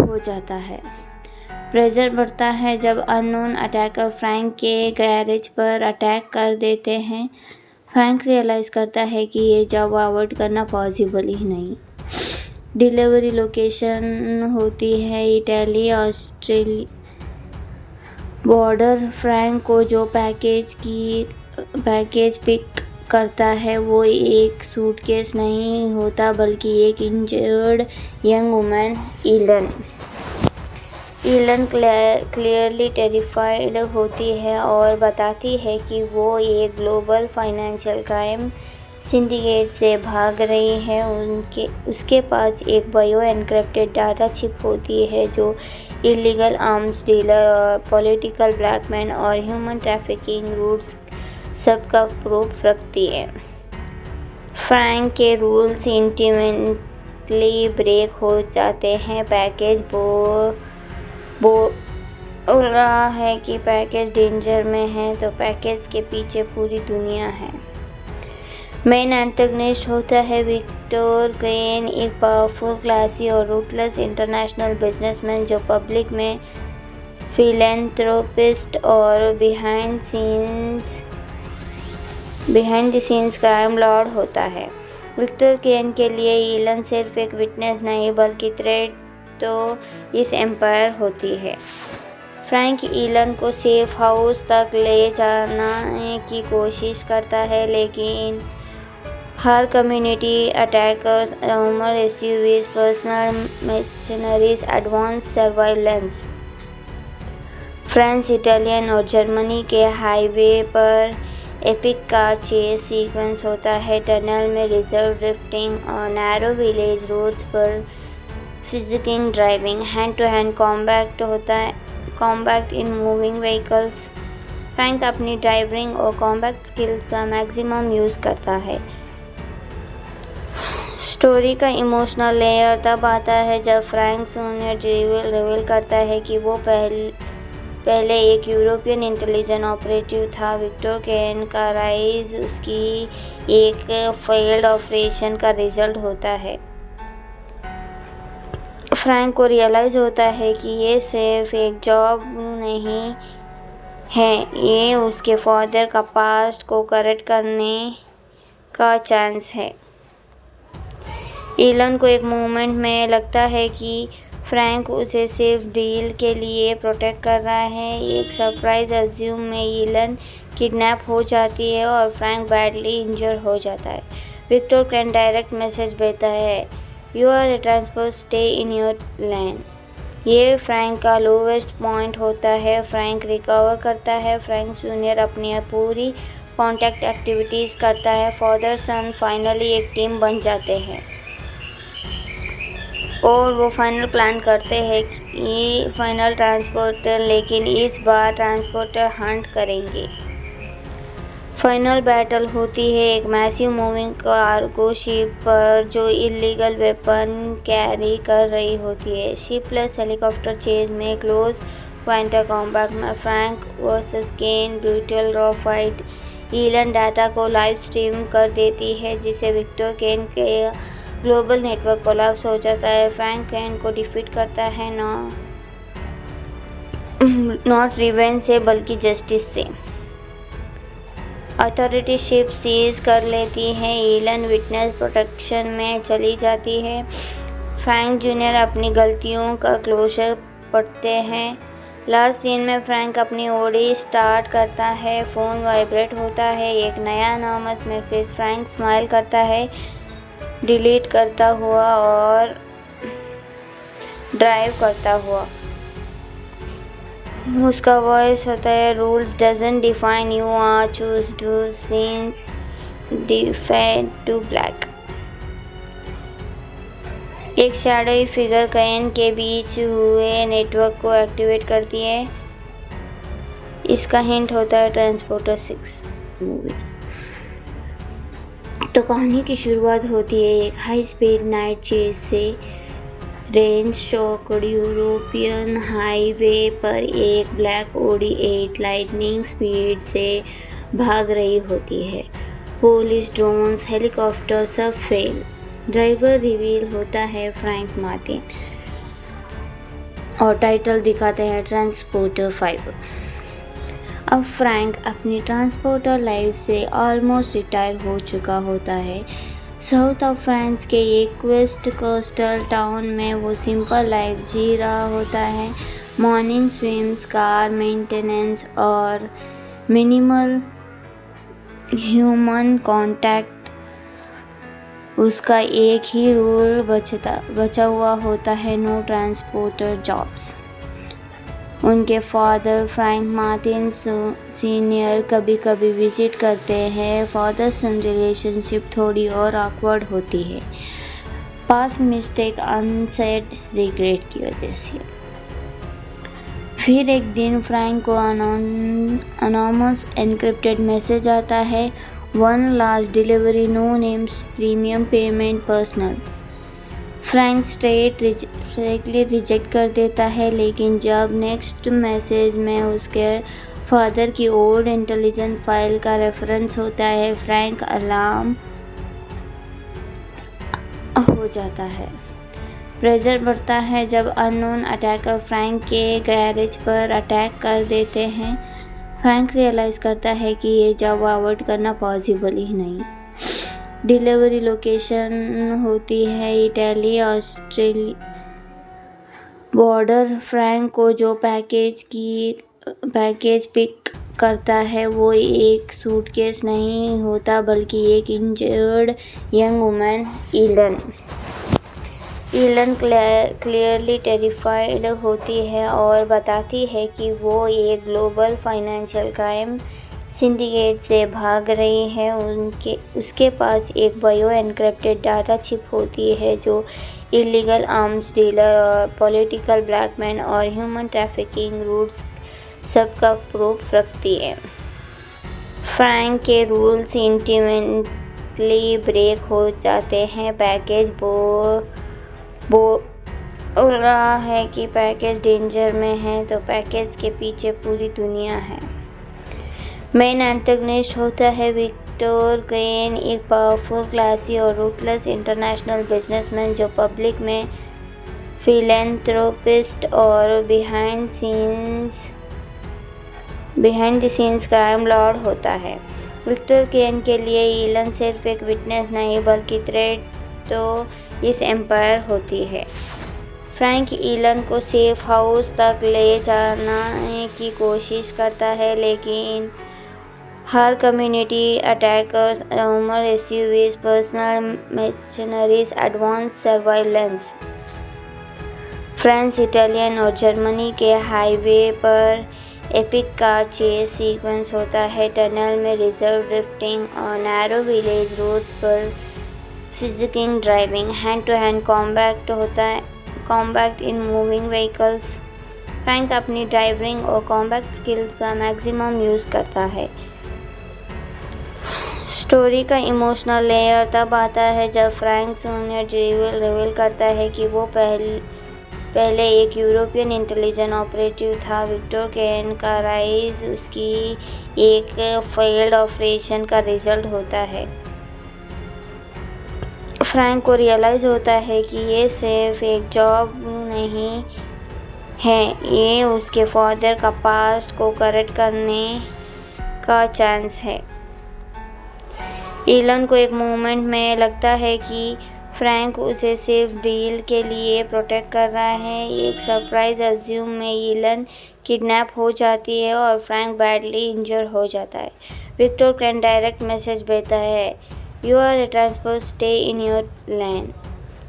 हो जाता है। प्रेशर बढ़ता है जब अननोन अटैकर फ्रैंक के गैरेज पर अटैक कर देते हैं। फ्रैंक रियलाइज़ करता है कि ये जॉब अवॉइड करना पॉसिबल ही नहीं। डिलीवरी लोकेशन होती है इटली ऑस्ट्रेलिया बॉर्डर। फ्रैंक को जो पैकेज पिक करता है वो एक सूटकेस नहीं होता बल्कि एक injured young woman Eelam clearly terrified होती है और बताती है कि वो एक ग्लोबल फाइनेंशियल क्राइम सिंडिकेट से भाग रही है। उसके पास एक बायो एनक्रिप्टेड डाटा चिप होती है जो इलीगल आर्म्स डीलर और पॉलिटिकल ब्लैकमेल और ह्यूमन ट्रैफिकिंग रूट्स सबका प्रूफ रखती है। फ्रैंक के रूल्स इंटीमेटली ब्रेक हो जाते हैं। पैकेज बोल रहा है कि पैकेज डेंजर में है, तो पैकेज के पीछे पूरी दुनिया है। मेन एंटेगनिस्ट होता है विक्टर केन, एक पावरफुल, क्लासी और रूथलेस इंटरनेशनल बिजनेसमैन जो पब्लिक में फिलैंथ्रोपिस्ट और behind the scenes crime Lord होता है। विक्टर केन के लिए ईलन सिर्फ एक विटनेस नहीं बल्कि थ्रेट तो इस एम्पायर होती है। फ्रैंक ईलन को सेफ हाउस तक ले जाने की कोशिश करता है, लेकिन Her community attackers, armored SUVs, personal mercenaries, advanced surveillance। France, Italian और जर्मनी के हाईवे पर एपिक कार चेस सीक्वेंस होता है। टनल में रिजर्व ड्रिफ्टिंग और नैरो विलेज रोड्स पर फिजिकिंग driving. Hand to hand combat होता है, combat in moving vehicles. Frank अपनी ड्राइविंग और कॉम्बैट स्किल्स का मैक्सिमम यूज़ करता है। स्टोरी का इमोशनल लेयर तब आता है जब फ्रैंक जूनियर रिवील करता है कि वो पहले एक यूरोपियन इंटेलिजेंस ऑपरेटिव था। विक्टर केन का राइज उसकी एक फेल्ड ऑपरेशन का रिजल्ट होता है। फ्रैंक को रियलाइज़ होता है कि ये सिर्फ एक जॉब नहीं है, ये उसके फादर का पास्ट को करेक्ट करने का चांस है। ईलन को एक मोमेंट में लगता है कि फ्रैंक उसे सिर्फ डील के लिए प्रोटेक्ट कर रहा है। एक सरप्राइज अज्यूम में ईलन किडनैप हो जाती है और फ्रैंक बैडली इंजर हो जाता है। विक्टर कैन डायरेक्ट मैसेज भेजता है, you are a transport, stay in your lane. ये फ्रैंक का लोवेस्ट पॉइंट होता है। फ्रैंक रिकवर करता है। फ्रैंक जूनियर अपनी पूरी कॉन्टैक्ट एक्टिविटीज़ करता है। फादर सन फाइनली एक टीम बन जाते हैं और वो फाइनल प्लान करते हैं कि फाइनल ट्रांसपोर्टर, लेकिन इस बार ट्रांसपोर्टर हंट करेंगे। फाइनल बैटल होती है एक मैसिव मूविंग कार्गो शिप पर जो इलीगल वेपन कैरी कर रही होती है। शिप प्लस हेलीकॉप्टर चेज में क्लोज क्वांटर कॉम्बैट में फ्रैंक वर्सेस केन brutal raw fight. Eelam data को लाइव स्ट्रीम कर देती है जिससे विक्टर केन के ग्लोबल नेटवर्क कोलैप्स हो जाता है। फ्रैंक केन को डिफीट करता है नॉट रिवेंज से बल्कि जस्टिस से। अथॉरिटी शिप सीज कर लेती है। ईलन विटनेस प्रोटेक्शन में चली जाती है। फ्रैंक जूनियर अपनी गलतियों का क्लोजर पढ़ते हैं। लास्ट सीन में फ्रैंक अपनी ओडी स्टार्ट करता है। फ़ोन वाइब्रेट होता है, एक नया अनोनिमस मैसेज। फ्रैंक स्माइल करता है डिलीट करता हुआ और ड्राइव करता हुआ। उसका वॉइस होता है, rules doesn't define you are choose to scenes defend to black. एक शैडोई फिगर केन के बीच हुए नेटवर्क को एक्टिवेट करती है। इसका हिंट होता है ट्रांसपोर्टर 6 मूवी। तो कहानी की शुरुआत होती है एक हाई स्पीड नाइट चेज से। रेंज शॉक्ड यूरोपियन हाईवे पर एक ब्लैक ऑडी 8 लाइटनिंग स्पीड से भाग रही होती है। पुलिस, ड्रोन्स, हेलीकॉप्टर सब फेल। ड्राइवर रिवील होता है फ्रैंक मार्टिन और टाइटल दिखाते हैं ट्रांसपोर्टर 5। अब फ्रैंक अपनी ट्रांसपोर्टर लाइफ से ऑलमोस्ट रिटायर हो चुका होता है। साउथ ऑफ फ्रांस के एक वेस्ट कोस्टल टाउन में वो सिंपल लाइफ जी रहा होता है। मॉर्निंग स्विम्स, कार मेंटेनेंस और मिनिमल ह्यूमन कांटेक्ट उसका एक ही रूल बचा हुआ होता है, नो ट्रांसपोर्टर जॉब्स। उनके फादर फ्रैंक मार्टिन सीनियर कभी कभी विजिट करते हैं। फादर सन रिलेशनशिप थोड़ी और ऑकवर्ड होती है, पास्ट मिस्टेक, अनसेड रिग्रेट की वजह से। फिर एक दिन फ्रैंक को अनोनिमस एनक्रिप्टेड मैसेज आता है, 1 large delivery, no names, premium payment, personal. Frank straightly reject कर देता है, लेकिन जब नेक्स्ट मैसेज में उसके फादर की ओल्ड इंटेलिजेंस फाइल का रेफरेंस होता है, फ्रैंक अलार्म हो जाता है। प्रेशर बढ़ता है जब अननोन अटैकर फ्रैंक के गैरेज पर अटैक कर देते हैं। फ्रैंक रियलाइज़ करता है कि ये जॉब अवॉइड करना पॉसिबल ही नहीं। डिलीवरी लोकेशन होती है इटली ऑस्ट्रेलिया बॉर्डर। फ्रैंक को जो पैकेज पिक करता है वो एक सूटकेस नहीं होता बल्कि एक injured young woman. Eelam clearly terrified होती है और बताती है कि वो एक ग्लोबल फाइनेंशियल क्राइम सिंडिकेट से भाग रही है। उसके पास एक बायो एन्क्रिप्टेड डाटा चिप होती है जो इलीगल आर्म्स डीलर और पॉलिटिकल ब्लैकमेल और ह्यूमन ट्रैफिकिंग रूट्स सबका प्रूफ रखती है। फ्रैंक के रूल्स इंटीमेटली ब्रेक हो जाते हैं। पैकेज बोल रहा है कि पैकेज डेंजर में है तो पैकेज के पीछे पूरी दुनिया है। मेन एंटागनिस्ट होता है विक्टर क्रेन, एक पावरफुल, क्लासी और रूथलेस इंटरनेशनल बिजनेसमैन जो पब्लिक में फिलैंथ्रोपिस्ट और behind the scenes crime Lord होता है। विक्टर क्रेन के लिए ईलन सिर्फ एक विटनेस नहीं बल्कि थ्रेट तो इस एम्पायर होती है। फ्रैंक ईलन को सेफ हाउस तक ले जाने की कोशिश करता है लेकिन हर community attackers, rumour SUVs, personal mercenaries, advance surveillance, France, Italian और जर्मनी के हाईवे पर एपिक कार चेस सीक्वेंस होता है। टनल में रिजर्व ड्रिफ्टिंग और नैरो विलेज रोड्स पर फिजिकिंग driving, hand to hand combat in moving vehicles. Frank अपनी ड्राइविंग और कॉम्बैट स्किल्स का मैक्सिमम यूज़ करता है। स्टोरी का इमोशनल लेयर तब आता है जब फ्रैंक जूनियर रिवील करता है कि वो पहले एक यूरोपियन इंटेलिजेंस ऑपरेटिव था। विक्टर क्रेन का राइज उसकी एक फेल्ड ऑपरेशन का रिजल्ट होता है। फ्रैंक को रियलाइज़ होता है कि ये सिर्फ एक जॉब नहीं है, ये उसके फादर का पास्ट को करेक्ट करने का चांस है। ईलन को एक मोमेंट में लगता है कि फ्रैंक उसे सिर्फ डील के लिए प्रोटेक्ट कर रहा है। एक सरप्राइज अज्यूम में ईलन किडनैप हो जाती है और फ्रैंक बैडली इंजर हो जाता है। विक्टर क्रेन डायरेक्ट मैसेज भेजता है, you are a transport, stay in your lane.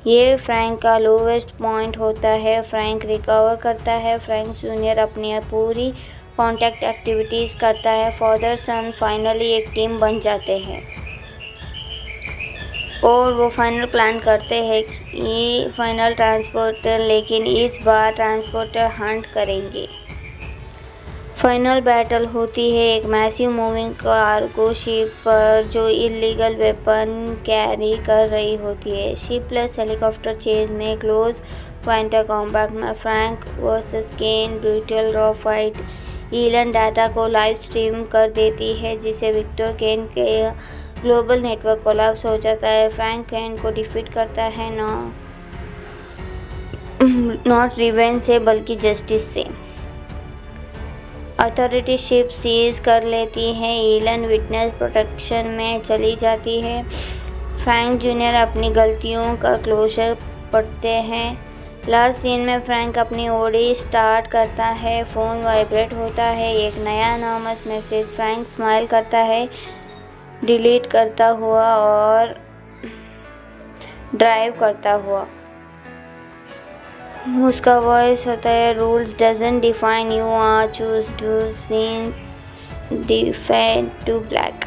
ये फ्रैंक का लोवेस्ट पॉइंट होता है। फ्रैंक रिकवर करता है। फ्रैंक जूनियर अपनी पूरी कॉन्टैक्ट एक्टिविटीज़ करता है। फादर सन फाइनली एक टीम बन जाते हैं और वो फाइनल प्लान करते हैं कि फाइनल ट्रांसपोर्टर, लेकिन इस बार ट्रांसपोर्टर हंट करेंगे। फाइनल बैटल होती है एक मैसिव मूविंग कार्गो शिप पर जो इलीगल वेपन कैरी कर रही होती है। शिप प्लस हेलीकॉप्टर चेज में क्लोज क्वांटर कॉम्बैट में फ्रैंक वर्सेस केन brutal raw fight. Eelam data को लाइव स्ट्रीम कर देती है जिससे विक्टर केन के ग्लोबल नेटवर्क कोलैप्स हो जाता है। फ्रैंक केन को डिफीट करता है नॉट रिवेंज से बल्कि जस्टिस से। अथॉरिटी शिप सीज कर लेती है। ईलन विटनेस प्रोटेक्शन में चली जाती है। फ्रैंक जूनियर अपनी गलतियों का क्लोजर पढ़ते हैं। लास्ट सीन में फ्रैंक अपनी ओडी स्टार्ट करता है। फ़ोन वाइब्रेट होता है, एक नया अनोनिमस मैसेज। फ्रैंक स्माइल करता है डिलीट करता हुआ और ड्राइव करता हुआ। उसका वॉइस होता है, rules doesn't define you, are choose to scenes defend to black.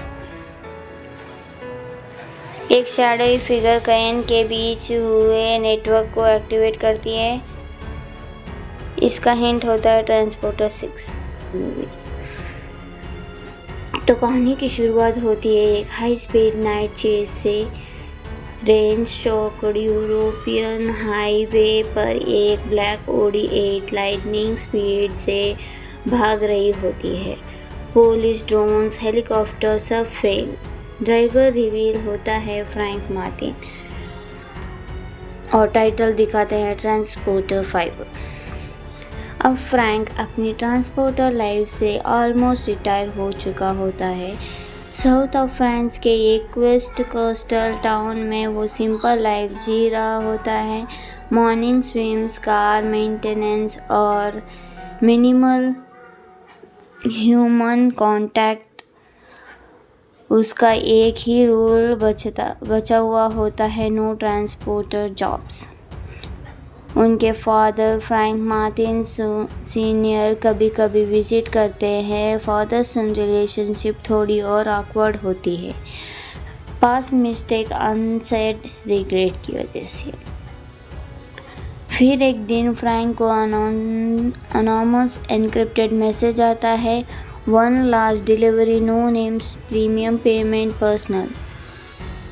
एक शैडोई फिगर कैन के बीच हुए नेटवर्क को एक्टिवेट करती है। इसका हिंट होता है ट्रांसपोर्टर 6 मूवी। तो कहानी की शुरुआत होती है एक हाई स्पीड नाइट चेज से। रेंज शॉक्ड यूरोपियन हाईवे पर एक ब्लैक ऑडी 8 लाइटनिंग स्पीड से भाग रही होती है। पुलिस, ड्रोन्स, हेलीकॉप्टर सब फेल। ड्राइवर रिवील होता है फ्रैंक मार्टिन और टाइटल दिखाते हैं ट्रांसपोर्टर 5। अब फ्रैंक अपनी ट्रांसपोर्टर लाइफ से ऑलमोस्ट रिटायर हो चुका होता है। साउथ ऑफ फ्रांस के एक वेस्ट कोस्टल टाउन में वो सिंपल लाइफ जी रहा होता है। मॉर्निंग स्विम्स, कार मेंटेनेंस और मिनिमल ह्यूमन कॉन्टैक्ट उसका एक ही रूल बचा हुआ होता है, नो ट्रांसपोर्टर जॉब्स। उनके फादर फ्रैंक मार्टिन सीनियर कभी कभी विजिट करते हैं। फादर सन रिलेशनशिप थोड़ी और ऑकवर्ड होती है, पास्ट मिस्टेक अनसेड रिग्रेट की वजह से। फिर एक दिन फ्रैंक को अनोनमस एन्क्रिप्टेड मैसेज आता है, one last delivery, no names, premium payment, personal.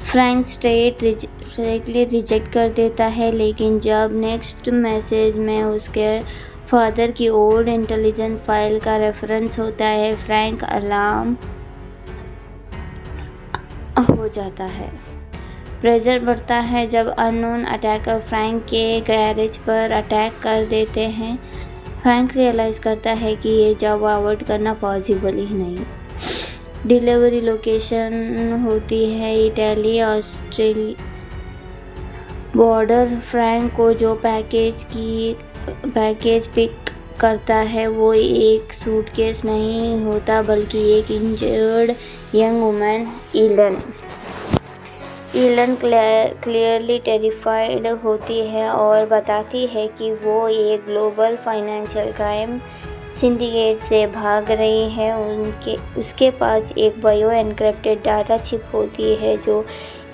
Frank straightly reject कर देता है, लेकिन जब नेक्स्ट मैसेज में उसके फादर की ओल्ड इंटेलिजेंस फाइल का रेफरेंस होता है, फ्रैंक अलार्म हो जाता है। प्रेशर बढ़ता है जब अननोन अटैकर फ्रैंक के गैरेज पर अटैक कर देते हैं। फ्रैंक रियलाइज़ करता है कि ये जॉब अवॉइड करना पॉसिबल ही नहीं। डिलीवरी लोकेशन होती है इटली ऑस्ट्रेलिया बॉर्डर। फ्रैंक को जो पैकेज पिक करता है वो एक सूटकेस नहीं होता, बल्कि एक injured young woman Eelam clearly terrified होती है और बताती है कि वो एक ग्लोबल फाइनेंशियल क्राइम सिंडिकेट से भाग रही है। उसके पास एक बायो एन्क्रिप्टेड डाटा चिप होती है जो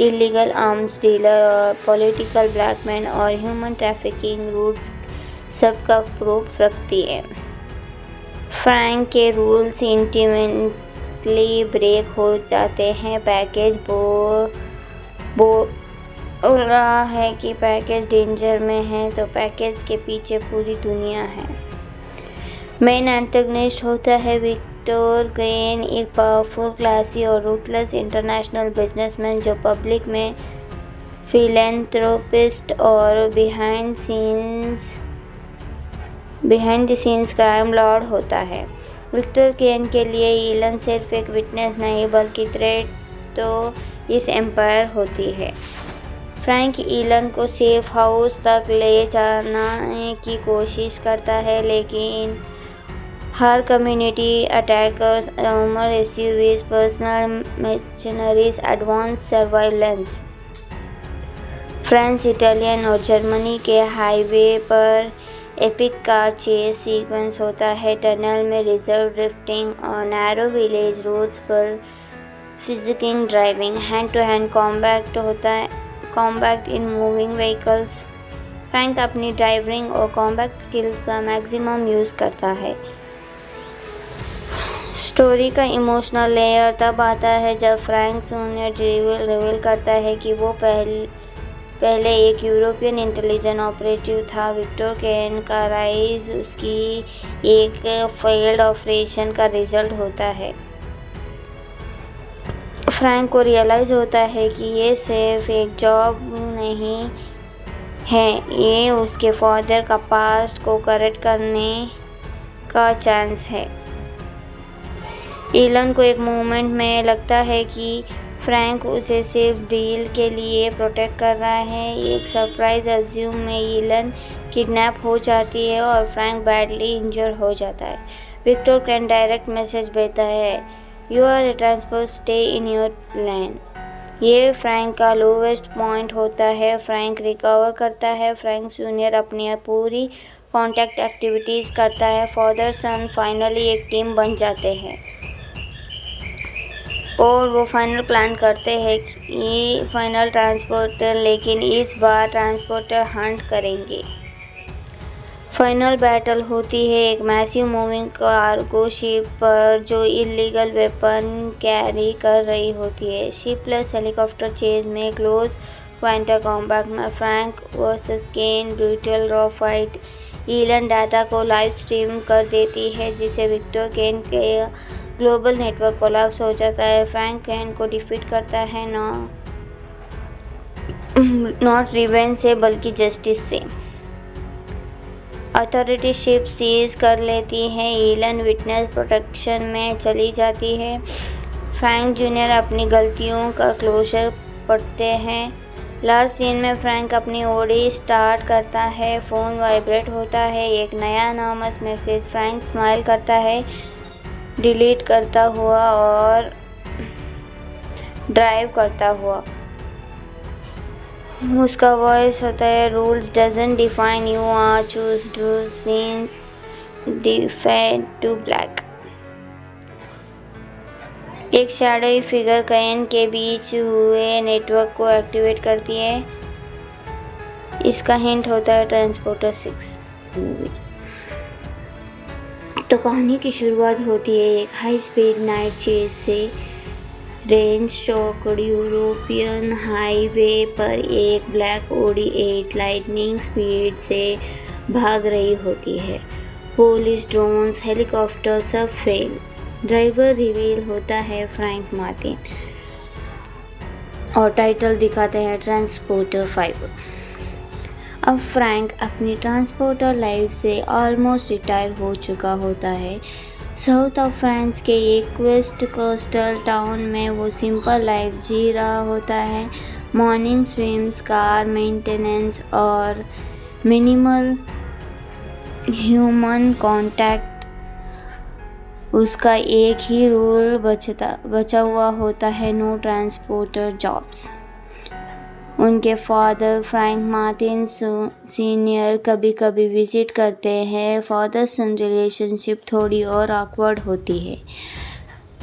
इलीगल आर्म्स डीलर और पॉलिटिकल ब्लैकमेल और ह्यूमन ट्रैफिकिंग रूट्स सबका प्रूफ रखती है। फ्रैंक के रूल्स इंटीमेटली ब्रेक हो जाते हैं। पैकेज बोल रहा है कि पैकेज डेंजर में है, तो पैकेज के पीछे पूरी दुनिया है। मेन एंटेगनिस्ट होता है विक्टर क्रेन, एक पावरफुल, क्लासी और रूथलेस इंटरनेशनल बिजनेसमैन जो पब्लिक में फिलैंथ्रोपिस्ट और behind the scenes crime Lord होता है। विक्टर क्रेन के लिए ईलन सिर्फ एक विटनेस नहीं बल्कि थ्रेट तो इस एम्पायर होती है। फ्रैंक ईलन को सेफ हाउस तक ले जाने की कोशिश करता है, लेकिन हर community attackers, rumour SUVs, personal machineries, advance surveillance. France, Italian और जर्मनी के हाईवे पर एपिक कार चेस सीक्वेंस होता है। टनल में रिजर्व ड्रिफ्टिंग और नैरो विलेज रोड्स पर फिजिकिंग driving. Hand to hand combat in moving vehicles. Frank अपनी ड्राइविंग और कॉम्बैट स्किल्स का मैक्सिमम यूज़ करता है। स्टोरी का इमोशनल लेयर तब आता है जब फ्रैंक जूनियर रिवील करता है कि वो पहले एक यूरोपियन इंटेलिजेंस ऑपरेटिव था। विक्टर क्रेन का राइज उसकी एक फेल्ड ऑपरेशन का रिजल्ट होता है। फ्रैंक को रियलाइज़ होता है कि ये सिर्फ एक जॉब नहीं है, ये उसके फादर का पास्ट को करेक्ट करने का चांस है। ईलन को एक मोमेंट में लगता है कि फ्रैंक उसे सिर्फ डील के लिए प्रोटेक्ट कर रहा है। एक सरप्राइज अज्यूम में ईलन किडनैप हो जाती है और फ्रैंक बैडली इंजर हो जाता है। विक्टर क्रेन डायरेक्ट मैसेज भेजता है, you are a transport, stay in your lane. ये फ्रैंक का लोवेस्ट पॉइंट होता है। फ्रैंक रिकवर करता है। फ्रैंक जूनियर अपनी पूरी कॉन्टैक्ट एक्टिविटीज़ करता है। फादर सन फाइनली एक टीम बन जाते हैं और वो फाइनल प्लान करते हैं कि फाइनल ट्रांसपोर्टर, लेकिन इस बार ट्रांसपोर्टर हंट करेंगे। फाइनल बैटल होती है एक मैसिव मूविंग कार्गो शिप पर जो इलीगल वेपन कैरी कर रही होती है। शिप प्लस हेलीकॉप्टर चेज में क्लोज क्वांटर कॉम्बैट में फ्रैंक वर्सेस केन brutal raw fight. Eelam data को लाइव स्ट्रीम कर देती है जिससे विक्टर केन के ग्लोबल नेटवर्क कोलैप्स हो जाता है। फ्रैंक केन को डिफीट करता है नॉट रिवेंज से बल्कि जस्टिस से। अथॉरिटी शिप सीज कर लेती है। ईलन विटनेस प्रोटेक्शन में चली जाती है। फ्रैंक जूनियर अपनी गलतियों का क्लोजर पढ़ते हैं। लास्ट सीन में फ्रैंक अपनी ओडी स्टार्ट करता है। फ़ोन वाइब्रेट होता है। एक नया अनोनिमस मैसेज। फ्रैंक स्माइल करता है। डिलीट करता हुआ और ड्राइव करता हुआ। उसका वॉइस होता है, rules doesn't define you are choose to scenes defend to black. एक शैडोई फिगर कैन के बीच हुए नेटवर्क को एक्टिवेट करती है। इसका हिंट होता है ट्रांसपोर्टर 6 मूवी। तो कहानी की शुरुआत होती है एक हाई स्पीड नाइट चेज से। रेंज चौकड़ यूरोपियन हाईवे पर एक ब्लैक ऑडी 8 लाइटनिंग स्पीड से भाग रही होती है। पुलिस, ड्रोन्स, हेलीकॉप्टर सब फेल। ड्राइवर रिवील होता है फ्रैंक मार्टिन और टाइटल दिखाता है ट्रांसपोर्टर 5। अब फ्रैंक अपनी ट्रांसपोर्टर लाइफ से ऑलमोस्ट रिटायर हो चुका होता है। साउथ ऑफ फ्रांस के एक वेस्ट कोस्टल टाउन में वो सिंपल लाइफ जी रहा होता है। मॉर्निंग स्विम्स, कार मेंटेनेंस और मिनिमल ह्यूमन कांटेक्ट उसका एक ही रूल बचा हुआ होता है, नो ट्रांसपोर्टर जॉब्स। उनके फादर फ्रैंक मार्टिन सीनियर कभी कभी विजिट करते हैं। फादर सन रिलेशनशिप थोड़ी और ऑकवर्ड होती है,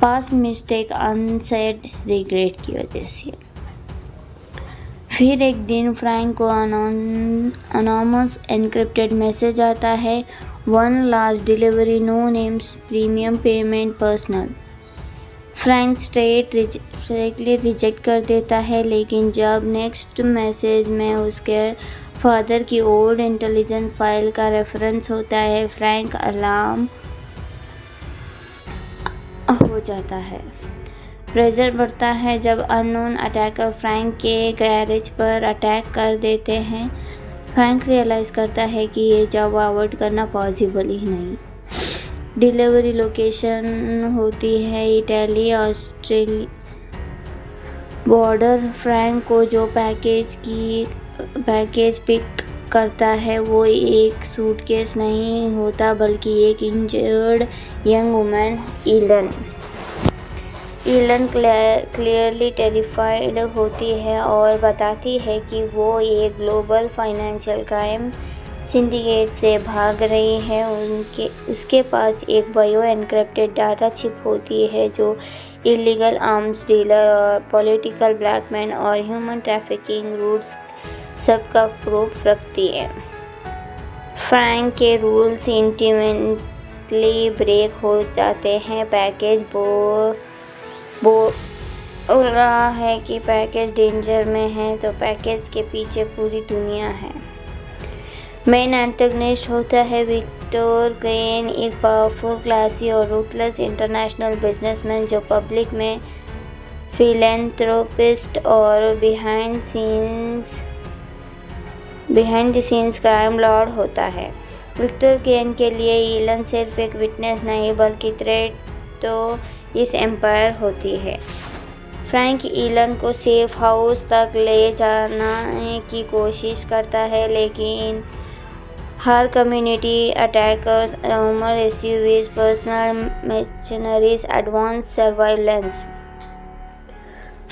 पास्ट मिस्टेक, अनसेड रिग्रेट की वजह से। फिर एक दिन फ्रैंक को अनोनमस एन्क्रिप्टेड मैसेज आता है, 1 large delivery, no names, premium payment, personal. Frank straightly reject कर देता है, लेकिन जब नेक्स्ट मैसेज में उसके फादर की ओल्ड इंटेलिजेंस फाइल का रेफरेंस होता है, फ्रैंक अलार्म हो जाता है। प्रेशर बढ़ता है जब अननोन अटैकर फ्रैंक के गैरेज पर अटैक कर देते हैं। फ्रैंक रियलाइज़ करता है कि ये जॉब अवॉइड करना पॉसिबल ही नहीं। डिलीवरी लोकेशन होती है इटली ऑस्ट्रेलिया बॉर्डर। फ्रैंक को जो पैकेज पिक करता है वो एक सूटकेस नहीं होता, बल्कि एक injured young woman Eelam clearly terrified होती है और बताती है कि वो एक ग्लोबल फाइनेंशियल क्राइम सिंडिकेट से भाग रही है। उसके पास एक बायो एन्क्रिप्टेड डाटा चिप होती है जो इलीगल आर्म्स डीलर और पॉलिटिकल ब्लैकमेल और ह्यूमन ट्रैफिकिंग रूट्स सबका प्रूफ रखती है। फ्रैंक के रूल्स इंटीमेटली ब्रेक हो जाते हैं। पैकेज बोल रहा है कि पैकेज डेंजर में है, तो पैकेज के पीछे पूरी दुनिया है। मेन एंटेगनिस्ट होता है विक्टर क्रेन, एक पावरफुल, क्लासी और रूथलेस इंटरनेशनल बिजनेसमैन जो पब्लिक में फिलैंथ्रोपिस्ट और behind the scenes crime Lord होता है। विक्टर क्रेन के लिए ईलन सिर्फ एक विटनेस नहीं बल्कि थ्रेट तो इस एम्पायर होती है। फ्रैंक ईलन को सेफ हाउस तक ले जाने की कोशिश करता है, लेकिन हर community attackers, rumour SUVs, personal mercenaries, advance surveillance.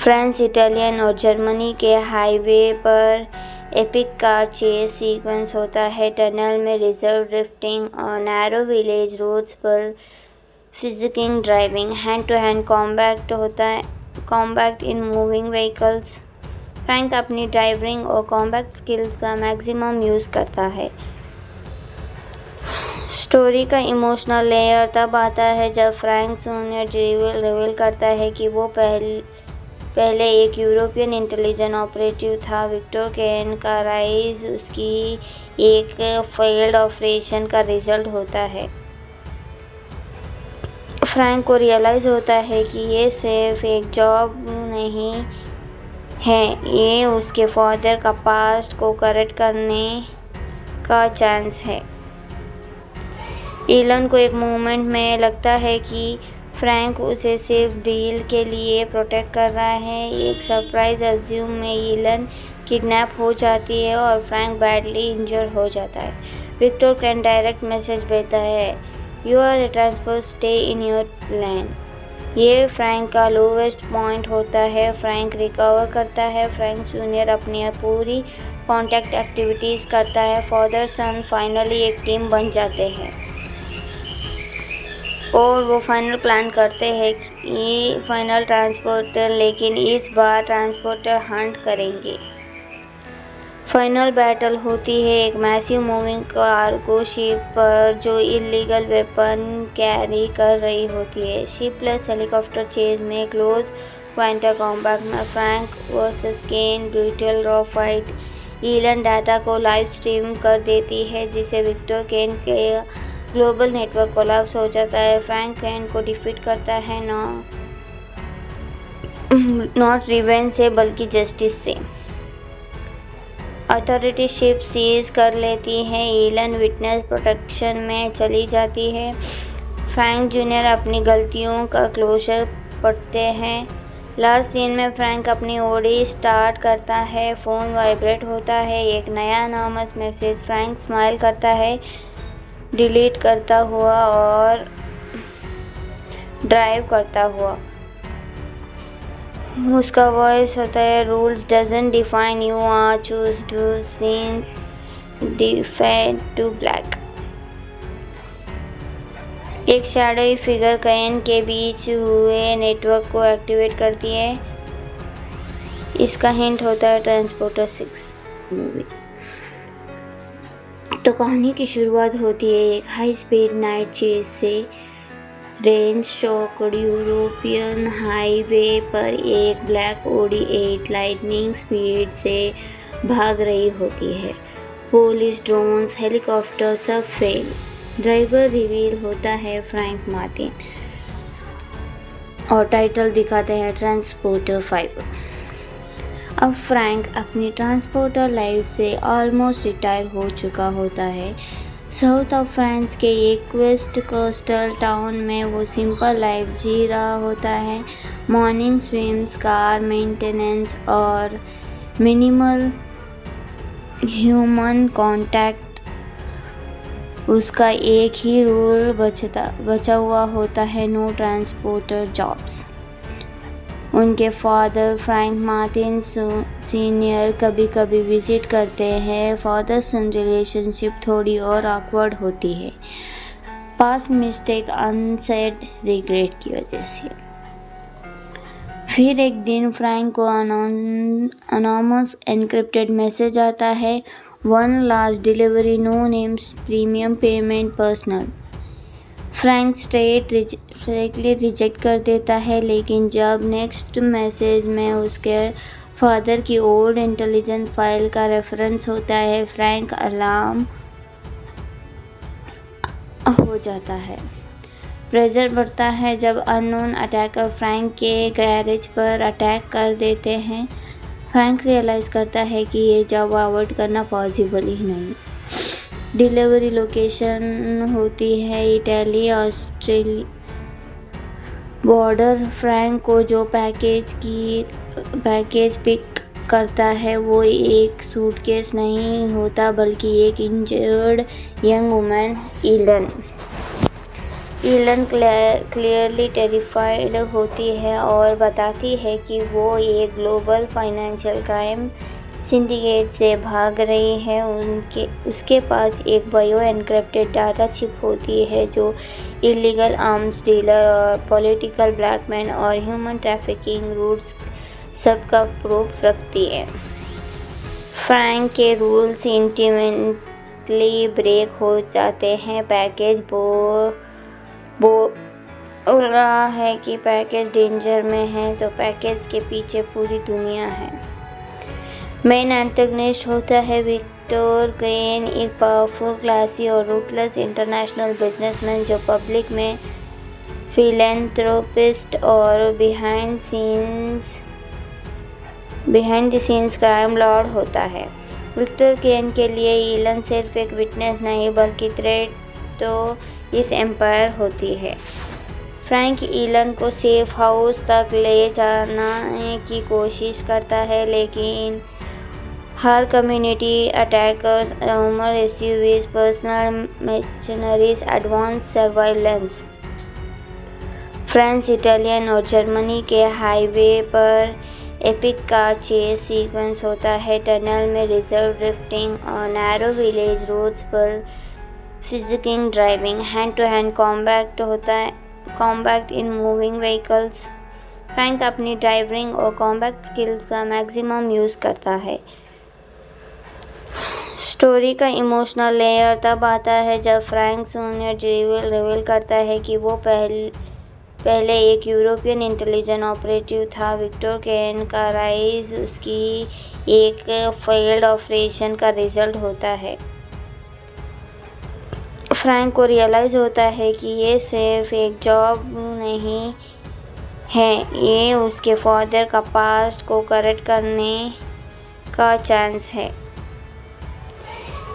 France, Italian और जर्मनी के हाईवे पर एपिक कार चेस सीक्वेंस होता है। टनल में रिजर्व ड्रिफ्टिंग और नैरो विलेज रोड्स पर फिजिकिंग driving. Hand to hand combat in moving vehicles. Frank अपनी ड्राइविंग और कॉम्बैट स्किल्स का मैक्सिमम यूज़ करता है। स्टोरी का इमोशनल लेयर तब आता है जब फ्रैंक जूनियर रिवील करता है कि वो पहले एक यूरोपियन इंटेलिजेंस ऑपरेटिव था। विक्टर क्रेन का राइज उसकी एक फेल्ड ऑपरेशन का रिजल्ट होता है। फ्रैंक को रियलाइज़ होता है कि ये सिर्फ एक जॉब नहीं है, ये उसके फादर का पास्ट को करेक्ट करने का चांस है। ईलन को एक मोमेंट में लगता है कि फ्रैंक उसे सिर्फ डील के लिए प्रोटेक्ट कर रहा है। एक सरप्राइज अज्यूम में ईलन किडनैप हो जाती है और फ्रैंक बैडली इंजर हो जाता है। विक्टर क्रेन डायरेक्ट मैसेज भेजता है, you are a transport, stay in your lane. ये फ्रैंक का लोवेस्ट पॉइंट होता है। फ्रैंक रिकवर करता है। फ्रैंक जूनियर अपनी पूरी कॉन्टैक्ट एक्टिविटीज़ करता है। फादर सन फाइनली एक टीम बन जाते हैं और वो फाइनल प्लान करते हैं कि फाइनल ट्रांसपोर्टर, लेकिन इस बार ट्रांसपोर्टर हंट करेंगे। फाइनल बैटल होती है एक मैसिव मूविंग कार्गो शिप पर जो इलीगल वेपन कैरी कर रही होती है। शिप प्लस हेलीकॉप्टर चेज में क्लोज क्वांटर कॉम्बैट में फ्रैंक वर्सेस केन brutal raw fight. Eelam data को लाइव स्ट्रीम कर देती है जिससे विक्टर केन के ग्लोबल नेटवर्क कोलैप्स हो जाता है। फ्रैंक केन को डिफीट करता है नॉट रिवेंज से बल्कि जस्टिस से। अथॉरिटी शिप सीज कर लेती है। ईलन विटनेस प्रोटेक्शन में चली जाती है। फ्रैंक जूनियर अपनी गलतियों का क्लोजर पढ़ते हैं। लास्ट सीन में फ्रैंक अपनी ओडी स्टार्ट करता है। फ़ोन वाइब्रेट होता है। एक नया अनोनिमस मैसेज। फ्रैंक स्माइल करता है डिलीट करता हुआ और ड्राइव करता हुआ। उसका वॉइस होता है rules doesn't define you are choose to scenes defend to black. एक शैडोई फिगर केन के बीच हुए नेटवर्क को एक्टिवेट करती है। इसका हिंट होता है ट्रांसपोर्टर 6 मूवी। तो कहानी की शुरुआत होती है एक हाई स्पीड नाइट चेज से। रेंज शॉक्ड यूरोपियन हाईवे पर एक ब्लैक ओडी 8 लाइटनिंग स्पीड से भाग रही होती है। पुलिस, ड्रोन्स, हेलीकॉप्टर सब फेल। ड्राइवर रिवील होता है फ्रैंक मार्टिन और टाइटल दिखाते हैं ट्रांसपोर्टर 5। अब फ्रैंक अपनी ट्रांसपोर्टर लाइफ से ऑलमोस्ट रिटायर हो चुका होता है। साउथ ऑफ फ्रांस के एक वेस्ट कोस्टल टाउन में वो सिंपल लाइफ जी रहा होता है। मॉर्निंग स्विम्स, कार मेंटेनेंस और मिनिमल ह्यूमन कांटेक्ट उसका एक ही रूल बचा हुआ होता है, नो ट्रांसपोर्टर जॉब्स। उनके फादर फ्रैंक मार्टिन सीनियर कभी कभी विजिट करते हैं। फादर सन रिलेशनशिप थोड़ी और ऑकवर्ड होती है पास्ट मिस्टेक अनसेड रिग्रेट की वजह से। फिर एक दिन फ्रैंक को अनोनिमस एन्क्रिप्टेड मैसेज आता है, one last delivery, no names, premium payment personal. Frank straightly reject कर देता है, लेकिन जब नेक्स्ट मैसेज में उसके फादर की ओल्ड इंटेलिजेंस फाइल का रेफरेंस होता है, फ्रैंक अलार्म हो जाता है। प्रेशर बढ़ता है जब अननोन अटैकर फ्रैंक के गैरेज पर अटैक कर देते हैं। फ्रैंक रियलाइज़ करता है कि ये जॉब अवॉइड करना पॉसिबल ही नहीं। डिलीवरी लोकेशन होती है इटली ऑस्ट्रेलिया बॉर्डर। फ्रैंक को जो पैकेज पिक करता है वो एक सूटकेस नहीं होता बल्कि एक injured young woman Eelam clearly terrified होती है और बताती है कि वो एक ग्लोबल फाइनेंशियल क्राइम सिंडिकेट से भाग रही है। उसके पास एक बायो एन्क्रिप्टेड डाटा चिप होती है जो इलीगल आर्म्स डीलर और पॉलिटिकल ब्लैकमेल और ह्यूमन ट्रैफिकिंग रूट्स सबका प्रूफ रखती है। फ्रैंक के रूल्स इंटीमेटली ब्रेक हो जाते हैं। पैकेज बोल रहा है कि पैकेज डेंजर में है तो पैकेज के पीछे पूरी दुनिया है। मेन एंटेगनिस्ट होता है विक्टर केन, एक पावरफुल, क्लासी और रूथलेस इंटरनेशनल बिजनेसमैन जो पब्लिक में फिलैंथ्रोपिस्ट और behind the scenes crime Lord होता है। विक्टर केन के लिए ईलन सिर्फ एक विटनेस नहीं बल्कि थ्रेट तो इस एम्पायर होती है। फ्रैंक ईलन को सेफ हाउस तक ले जाने की कोशिश करता है, लेकिन Her community attackers, armor SUVs, personal mercenaries, advanced surveillance. France, Italian और जर्मनी के हाईवे पर एपिक कार चेस सीक्वेंस होता है। टनल में रिजर्व ड्रिफ्टिंग और नैरो विलेज रोड्स पर फिजिकिंग driving. Hand to hand combat होता है, combat in moving vehicles. Frank अपनी ड्राइविंग और कॉम्बैट स्किल्स का मैक्सिमम यूज़ करता है। स्टोरी का इमोशनल लेयर तब आता है जब फ्रैंक जूनियर रिवील करता है कि वो पहले एक यूरोपियन इंटेलिजेंस ऑपरेटिव था। विक्टर केन का राइज उसकी एक फेल्ड ऑपरेशन का रिजल्ट होता है। फ्रैंक को रियलाइज़ होता है कि ये सिर्फ एक जॉब नहीं है, ये उसके फादर का पास्ट को करेक्ट करने का चांस है।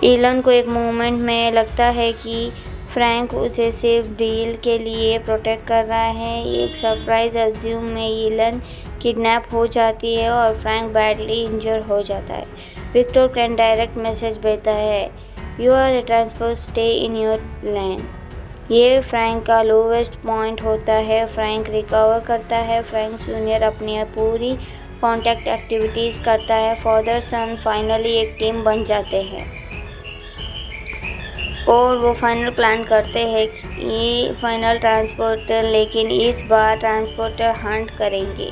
इलन को एक मोमेंट में लगता है कि फ्रैंक उसे सिर्फ डील के लिए प्रोटेक्ट कर रहा है। एक सरप्राइज अज्यूम में इलन किडनैप हो जाती है और फ्रैंक बैडली इंजर हो जाता है। विक्टर कैन डायरेक्ट मैसेज भेजता है, you are a transport, stay in your lane. ये फ्रैंक का लोवेस्ट पॉइंट होता है। फ्रैंक रिकवर करता है। फ्रैंक जूनियर अपनी पूरी कॉन्टैक्ट एक्टिविटीज़ करता है। फादर सन फाइनली एक टीम बन जाते हैं और वो फाइनल प्लान करते हैं कि फाइनल ट्रांसपोर्टर, लेकिन इस बार ट्रांसपोर्टर हंट करेंगे।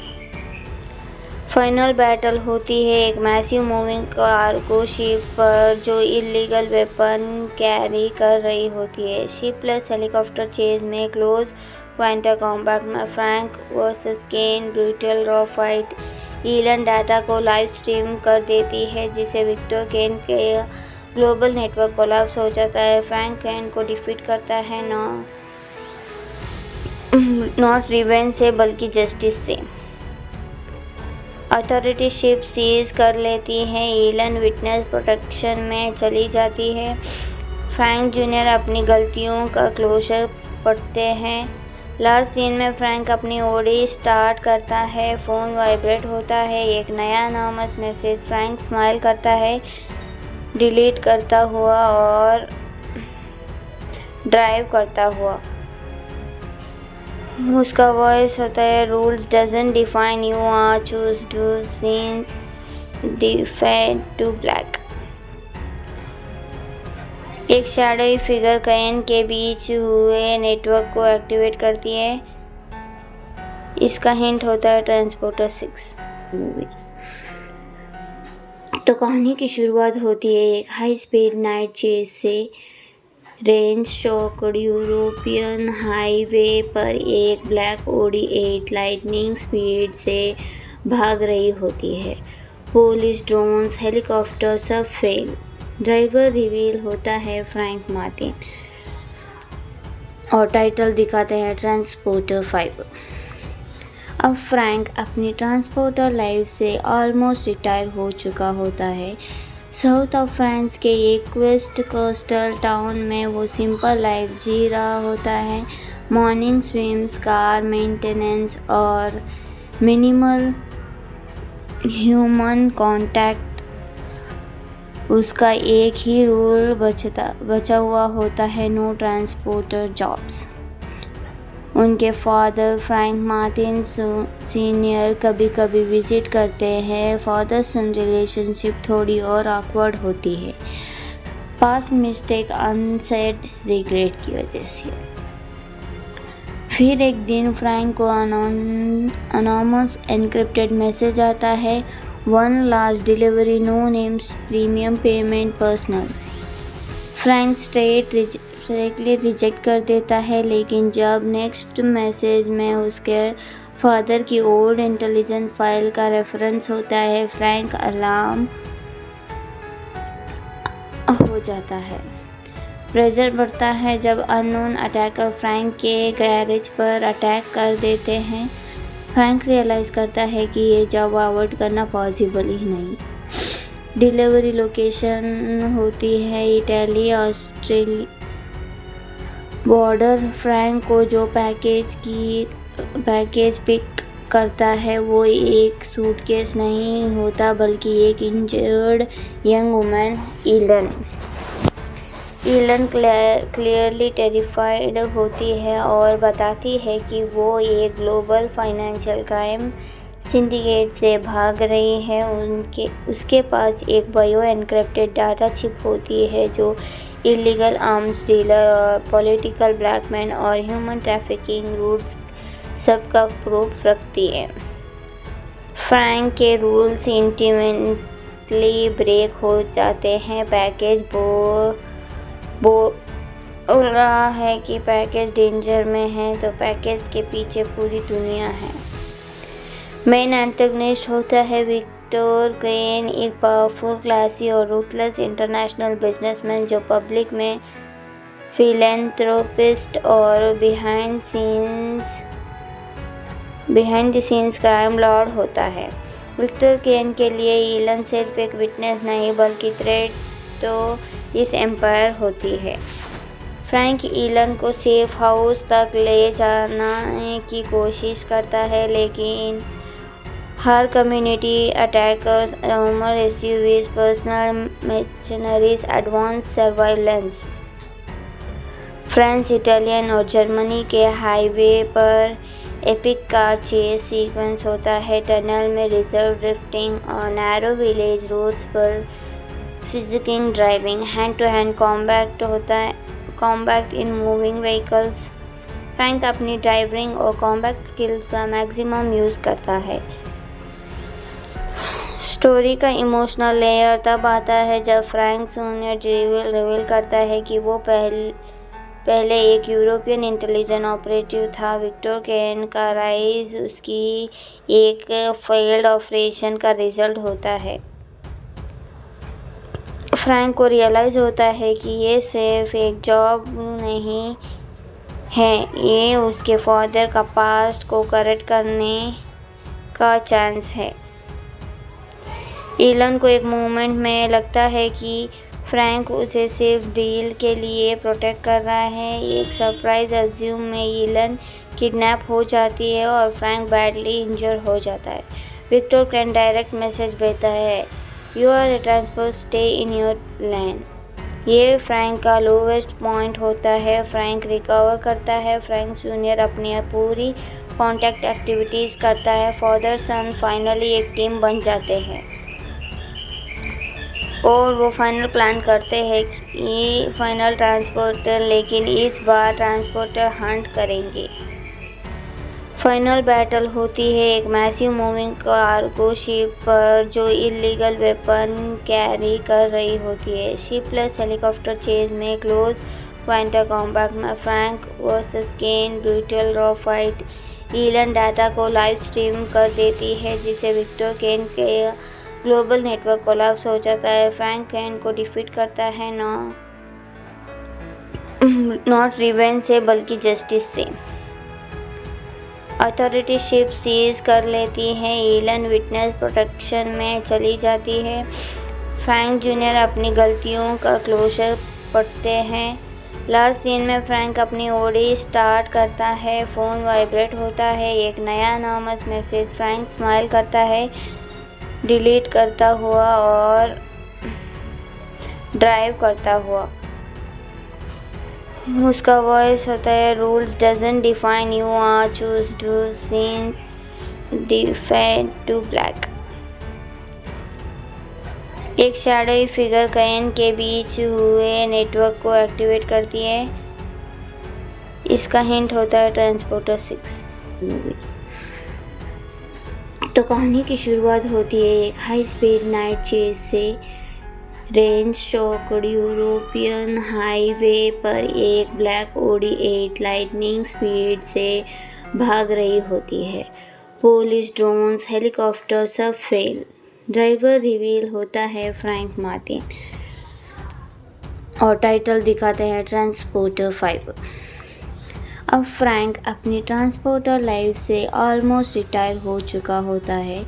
फाइनल बैटल होती है एक मैसिव मूविंग कार्गो शिप पर जो इलीगल वेपन कैरी कर रही होती है। शिप प्लस हेलीकॉप्टर चेज में क्लोज क्वांटर कॉम्बैट में फ्रैंक वर्सेस केन brutal raw fight. Elan data को लाइव स्ट्रीम कर देती है जिससे विक्टर केन के ग्लोबल नेटवर्क कोलैप्स हो जाता है। फ्रैंक केन को डिफीट करता है, नॉट रिवेंज से बल्कि जस्टिस से। अथॉरिटी शिप सीज कर लेती है। इलन विटनेस प्रोटेक्शन में चली जाती है। फ्रैंक जूनियर अपनी गलतियों का क्लोजर पढ़ते हैं। लास्ट सीन में फ्रैंक अपनी ओडी स्टार्ट करता है। फ़ोन वाइब्रेट होता है, एक नया अनोनिमस मैसेज। फ्रैंक स्माइल करता है डिलीट करता हुआ और ड्राइव करता हुआ। उसका वॉइस होता है, rules doesn't define you, are choose to scenes defend to black. एक शैडोई फिगर केन के बीच हुए नेटवर्क को एक्टिवेट करती है। इसका हिंट होता है ट्रांसपोर्टर 6 मूवी। तो कहानी की शुरुआत होती है एक हाई स्पीड नाइट चेज से। रेंज शॉक्ड यूरोपियन हाईवे पर एक ब्लैक ऑडी 8 लाइटनिंग स्पीड से भाग रही होती है। पुलिस, ड्रोन्स, हेलीकॉप्टर सब फेल। ड्राइवर रिवील होता है फ्रैंक मार्टिन और टाइटल दिखाते हैं ट्रांसपोर्टर 5। अब फ्रैंक अपनी ट्रांसपोर्टर लाइफ से ऑलमोस्ट रिटायर हो चुका होता है। साउथ ऑफ फ्रांस के एक वेस्ट कोस्टल टाउन में वो सिंपल लाइफ जी रहा होता है। मॉर्निंग स्विम्स, कार मेंटेनेंस और मिनिमल ह्यूमन कांटेक्ट उसका एक ही रूल बचा हुआ होता है, नो ट्रांसपोर्टर जॉब्स। उनके फादर फ्रैंक मार्टिन सीनियर कभी कभी विजिट करते हैं। फादर सन रिलेशनशिप थोड़ी और ऑकवर्ड होती है, पास्ट मिस्टेक, अनसेड रिग्रेट की वजह से। फिर एक दिन फ्रैंक को अनोनिमस एनक्रिप्टेड मैसेज आता है, 1 large delivery, no names, premium payment, personal. Frank straightly reject कर देता है, लेकिन जब नेक्स्ट मैसेज में उसके फादर की ओल्ड इंटेलिजेंस फाइल का रेफरेंस होता है, फ्रैंक अलार्म हो जाता है। प्रेशर बढ़ता है जब अननोन अटैकर फ्रैंक के गैरेज पर अटैक कर देते हैं। फ्रैंक रियलाइज़ करता है कि ये जॉब अवॉइड करना पॉसिबल ही नहीं। डिलीवरी लोकेशन होती है इटली ऑस्ट्रेलिया बॉर्डर। फ्रैंक को जो पैकेज पिक करता है वो एक सूटकेस नहीं होता बल्कि एक injured young woman Eelam clearly terrified होती है और बताती है कि वो एक ग्लोबल फाइनेंशियल क्राइम सिंडिकेट से भाग रही है। उसके पास एक बायो एन्क्रिप्टेड डाटा चिप होती है जो इलीगल आर्म्स डीलर और पॉलिटिकल ब्लैकमेल और ह्यूमन ट्रैफिकिंग रूट्स सबका प्रूफ रखती है। फ्रैंक के रूल्स इंटीमेटली ब्रेक हो जाते हैं। पैकेज बोल रहा है कि पैकेज डेंजर में है तो पैकेज के पीछे पूरी दुनिया है। मेन एंटेगनिस्ट होता है विक्टर क्रेन, एक पावरफुल, क्लासी और रूथलेस इंटरनेशनल बिजनेसमैन जो पब्लिक में फिलैंथ्रोपिस्ट और behind the scenes crime Lord होता है। विक्टर क्रेन के लिए ईलन सिर्फ एक विटनेस नहीं बल्कि थ्रेट तो इस एम्पायर होती है। फ्रैंक ईलन को सेफ हाउस तक ले जाने की कोशिश करता है लेकिन हर community attackers, rumour SUVs, personal mercenaries, advance surveillance, France, Italian और जर्मनी के हाईवे पर एपिक कार चेस सीक्वेंस होता है। टनल में रिजर्व ड्रिफ्टिंग और नैरो विलेज रोड्स पर फिजिकिंग driving, hand to hand combat होता है, combat in moving vehicles. Frank अपनी ड्राइविंग और कॉम्बैट स्किल्स का मैक्सिमम यूज़ करता है। स्टोरी का इमोशनल लेयर तब आता है जब फ्रैंक जूनियर रिवील करता है कि वो पहले एक यूरोपियन इंटेलिजेंस ऑपरेटिव था। विक्टर क्रेन का राइज उसकी एक फेल्ड ऑपरेशन का रिजल्ट होता है। फ्रैंक को रियलाइज़ होता है कि ये सिर्फ एक जॉब नहीं है, ये उसके फादर का पास्ट को करेक्ट करने का चांस है। ईलन को एक मोमेंट में लगता है कि फ्रैंक उसे सिर्फ डील के लिए प्रोटेक्ट कर रहा है। एक सरप्राइज अज्यूम में ईलन किडनैप हो जाती है और फ्रैंक बैडली इंजर हो जाता है। विक्टर क्रेन डायरेक्ट मैसेज भेजता है, you are the transport, stay in your lane. ये फ्रैंक का लोवेस्ट पॉइंट होता है। फ्रैंक रिकवर करता है। फ्रैंक जूनियर अपनी पूरी कॉन्टैक्ट एक्टिविटीज़ करता है। फादर सन फाइनली एक टीम बन जाते हैं और वो फाइनल प्लान करते हैं कि फाइनल ट्रांसपोर्टर, लेकिन इस बार ट्रांसपोर्टर हंट करेंगे। फाइनल बैटल होती है एक मैसिव मूविंग कार्गो शिप पर जो इलीगल वेपन कैरी कर रही होती है। शिप प्लस हेलीकॉप्टर चेज में क्लोज क्वांटा कॉम्बैट में फ्रैंक वर्सेस केन brutal raw fight. Eelam data को लाइव स्ट्रीम कर देती है जिसे विक्टर केन के ग्लोबल नेटवर्क कोलैप्स हो जाता है। फ्रैंक केन को डिफीट करता है नॉट रिवेंज से बल्कि जस्टिस से। अथॉरिटी शिप सीज कर लेती है। ईलन विटनेस प्रोटेक्शन में चली जाती है। फ्रैंक जूनियर अपनी गलतियों का क्लोजर पढ़ते हैं। लास्ट सीन में फ्रैंक अपनी ओडी स्टार्ट करता है। फ़ोन वाइब्रेट होता है। एक नया अनोनिमस मैसेज। फ्रैंक स्माइल करता है डिलीट करता हुआ और ड्राइव करता हुआ। उसका वॉइस होता है, rules doesn't define you are choose to scenes defend to black. एक शैडोई फिगर कैन के बीच हुए नेटवर्क को एक्टिवेट करती है। इसका हिंट होता है ट्रांसपोर्टर 6 मूवी। तो कहानी की शुरुआत होती है एक हाई स्पीड नाइट चेज से। रेंज शॉक्ड यूरोपियन हाईवे पर एक ब्लैक ऑडी 8 लाइटनिंग स्पीड से भाग रही होती है। पुलिस, ड्रोन्स, हेलीकॉप्टर सब फेल। ड्राइवर रिवील होता है फ्रैंक मार्टिन और टाइटल दिखाते हैं ट्रांसपोर्टर 5। अब फ्रैंक अपनी ट्रांसपोर्टर लाइफ से ऑलमोस्ट रिटायर हो चुका होता है।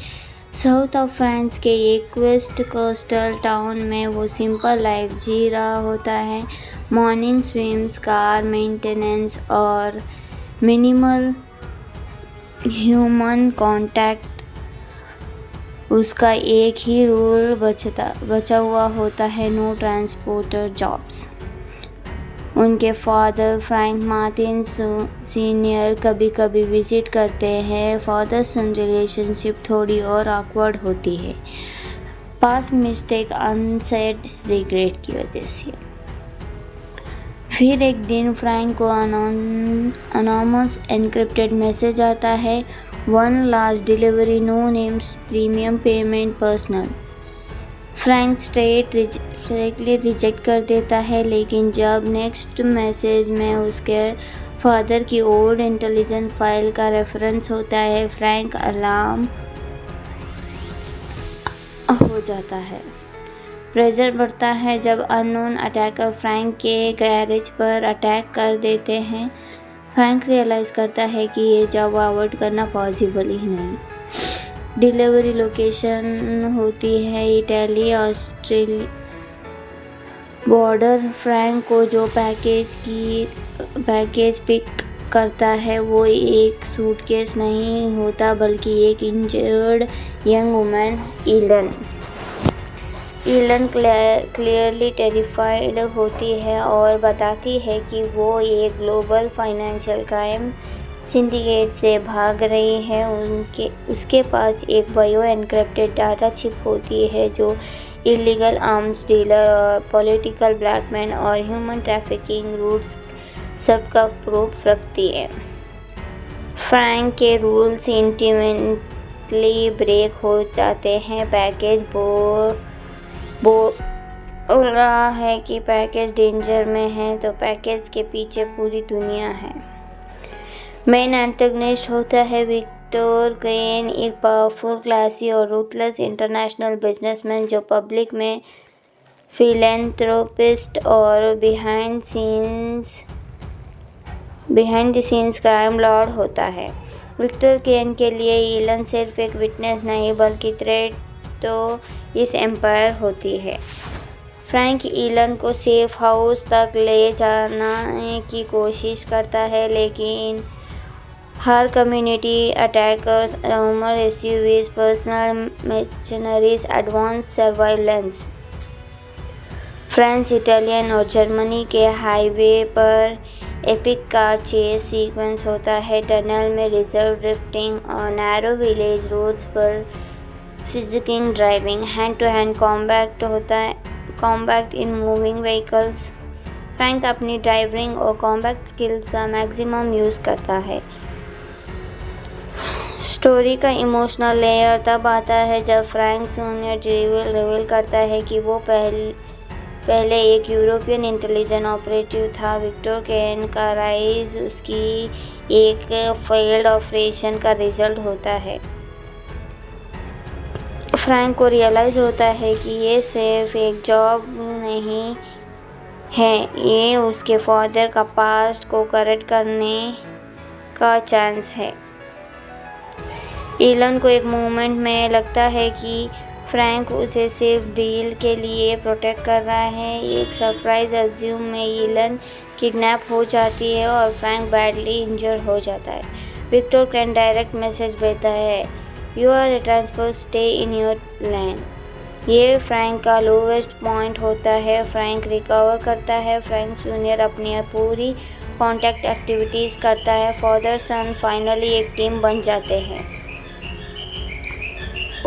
साउथ ऑफ फ्रांस के एक वेस्ट कोस्टल टाउन में वो सिंपल लाइफ जी रहा होता है। मॉर्निंग स्विम्स, कार मेंटेनेंस और मिनिमल ह्यूमन कॉन्टैक्ट। उसका एक ही रूल बचा हुआ होता है, नो ट्रांसपोर्टर जॉब्स। उनके फादर फ्रैंक मार्टिन सीनियर कभी कभी विजिट करते हैं। फादर सन रिलेशनशिप थोड़ी और ऑकवर्ड होती है, पास्ट मिस्टेक, अनसेड रिग्रेट की वजह से। फिर एक दिन फ्रैंक को अनोनिमस एन्क्रिप्टेड मैसेज आता है, one last delivery, no names, premium payment, personal. Frank straightly reject कर देता है, लेकिन जब नेक्स्ट मैसेज में उसके फादर की ओल्ड इंटेलिजेंस फाइल का रेफरेंस होता है, फ्रैंक अलार्म हो जाता है। प्रेशर बढ़ता है जब अननोन अटैकर फ्रैंक के गैरेज पर अटैक कर देते हैं। फ्रैंक रियलाइज़ करता है कि ये जॉब अवॉइड करना पॉसिबल ही नहीं। डिलीवरी लोकेशन होती है इटली ऑस्ट्रेलिया बॉर्डर। फ्रैंक को जो पैकेज पिक करता है वो एक सूटकेस नहीं होता, बल्कि एक injured young woman Eelam clearly terrified होती है और बताती है कि वो एक ग्लोबल फाइनेंशियल क्राइम सिंडिकेट से भाग रही है। उसके पास एक बायो एन्क्रिप्टेड डाटा चिप होती है जो इलीगल आर्म्स डीलर और पॉलिटिकल ब्लैकमेल और ह्यूमन ट्रैफिकिंग रूट्स सबका प्रूफ रखती है। फ्रैंक के रूल्स इंटीमेटली ब्रेक हो जाते हैं। पैकेज बोल रहा है कि पैकेज डेंजर में है, तो पैकेज के पीछे पूरी दुनिया है। मेन एंटेगनिस्ट होता है विक्टर क्रेन, एक पावरफुल, क्लासी और रूथलेस इंटरनेशनल बिजनेसमैन जो पब्लिक में फिलैंथ्रोपिस्ट और behind the scenes crime Lord होता है। विक्टर क्रेन के लिए ईलन सिर्फ एक विटनेस नहीं बल्कि थ्रेट तो इस एम्पायर होती है। फ्रैंक ईलन को सेफ हाउस तक ले जाने की कोशिश करता है, लेकिन हर community attackers, rumour SUVs, personal mercenaries, advance surveillance. France, Italian और जर्मनी के हाईवे पर एपिक कार चेस सीक्वेंस होता है। टनल में रिजर्व ड्रिफ्टिंग और नैरो विलेज रोड्स पर फिजिकिंग driving, hand to hand combat in moving vehicles. Frank अपनी ड्राइविंग और कॉम्बैट स्किल्स का मैक्सिमम यूज़ करता है। स्टोरी का इमोशनल लेयर तब आता है जब फ्रैंक जूनियर रिवील करता है कि वो पहले एक यूरोपियन इंटेलिजेंस ऑपरेटिव था। विक्टर क्रेन का राइज उसकी एक फेल्ड ऑपरेशन का रिजल्ट होता है। फ्रैंक को रियलाइज़ होता है कि ये सिर्फ एक जॉब नहीं है, ये उसके फादर का पास्ट को करेक्ट करने का चांस है। ईलन को एक मोमेंट में लगता है कि फ्रैंक उसे सिर्फ डील के लिए प्रोटेक्ट कर रहा है। एक सरप्राइज अज्यूम में ईलन किडनैप हो जाती है और फ्रैंक बैडली इंजर हो जाता है। विक्टर क्रेन डायरेक्ट मैसेज भेजता है, you are a transfer, stay in your land. ये फ्रैंक का लोवेस्ट पॉइंट होता है। फ्रैंक रिकवर करता है। फ्रैंक जूनियर अपनी पूरी कॉन्टैक्ट एक्टिविटीज़ करता है। फादर सन फाइनली एक टीम बन जाते हैं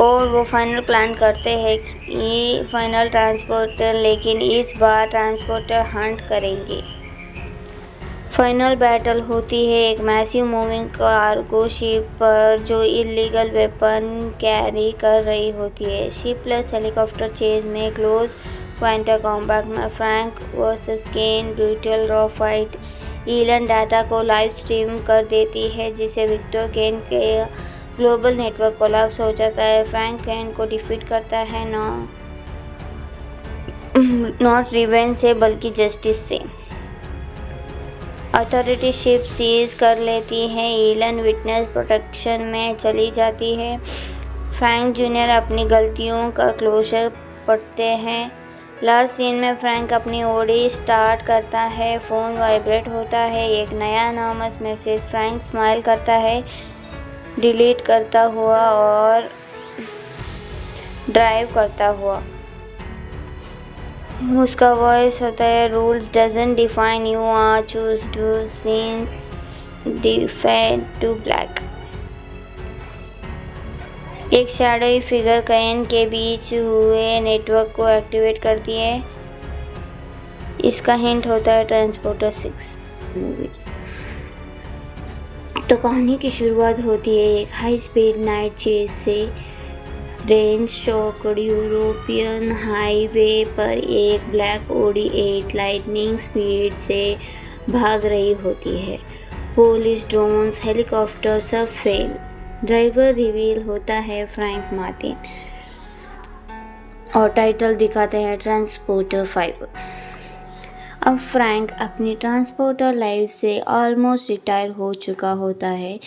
और वो फाइनल प्लान करते हैं कि फाइनल ट्रांसपोर्टर, लेकिन इस बार ट्रांसपोर्टर हंट करेंगे। फाइनल बैटल होती है एक मैसिव मूविंग कार्गो शिप पर जो इलीगल वेपन कैरी कर रही होती है। शिप प्लस हेलीकॉप्टर चेज में क्लोज क्वांटा कॉम्बैट में फ्रैंक वर्सेस केन, brutal raw fight. Eelam data को लाइव स्ट्रीम कर देती है जिससे विक्टर केन के ग्लोबल नेटवर्क कोलैप्स हो जाता है। फ्रैंक केन को डिफीट करता है, नॉट रिवेंज से बल्कि जस्टिस से। अथॉरिटी शिप सीज कर लेती है। ईलन विटनेस प्रोटेक्शन में चली जाती है। फ्रैंक जूनियर अपनी गलतियों का क्लोजर पढ़ते हैं। लास्ट सीन में फ्रैंक अपनी ओडी स्टार्ट करता है। फ़ोन वाइब्रेट होता है। एक नया अनोनिमस मैसेज। फ्रैंक स्माइल करता है। डिलीट करता हुआ और ड्राइव करता हुआ। उसका वॉइस होता है, rules doesn't define you are choose to scenes defend to black. एक शैडोई फिगर कैन के बीच हुए नेटवर्क को एक्टिवेट करती है। इसका हिंट होता है ट्रांसपोर्टर 6 मूवी। तो कहानी की शुरुआत होती है एक हाई स्पीड नाइट चेस से। रेंज शॉक्ड यूरोपियन हाईवे पर एक ब्लैक ऑडी 8 लाइटनिंग स्पीड से भाग रही होती है। पुलिस, ड्रोन्स, हेलीकॉप्टर सब फेल। ड्राइवर रिवील होता है फ्रैंक मार्टिन और टाइटल दिखाते हैं ट्रांसपोर्टर 5। अब फ्रैंक अपनी ट्रांसपोर्टर लाइफ से ऑलमोस्ट रिटायर हो चुका होता है।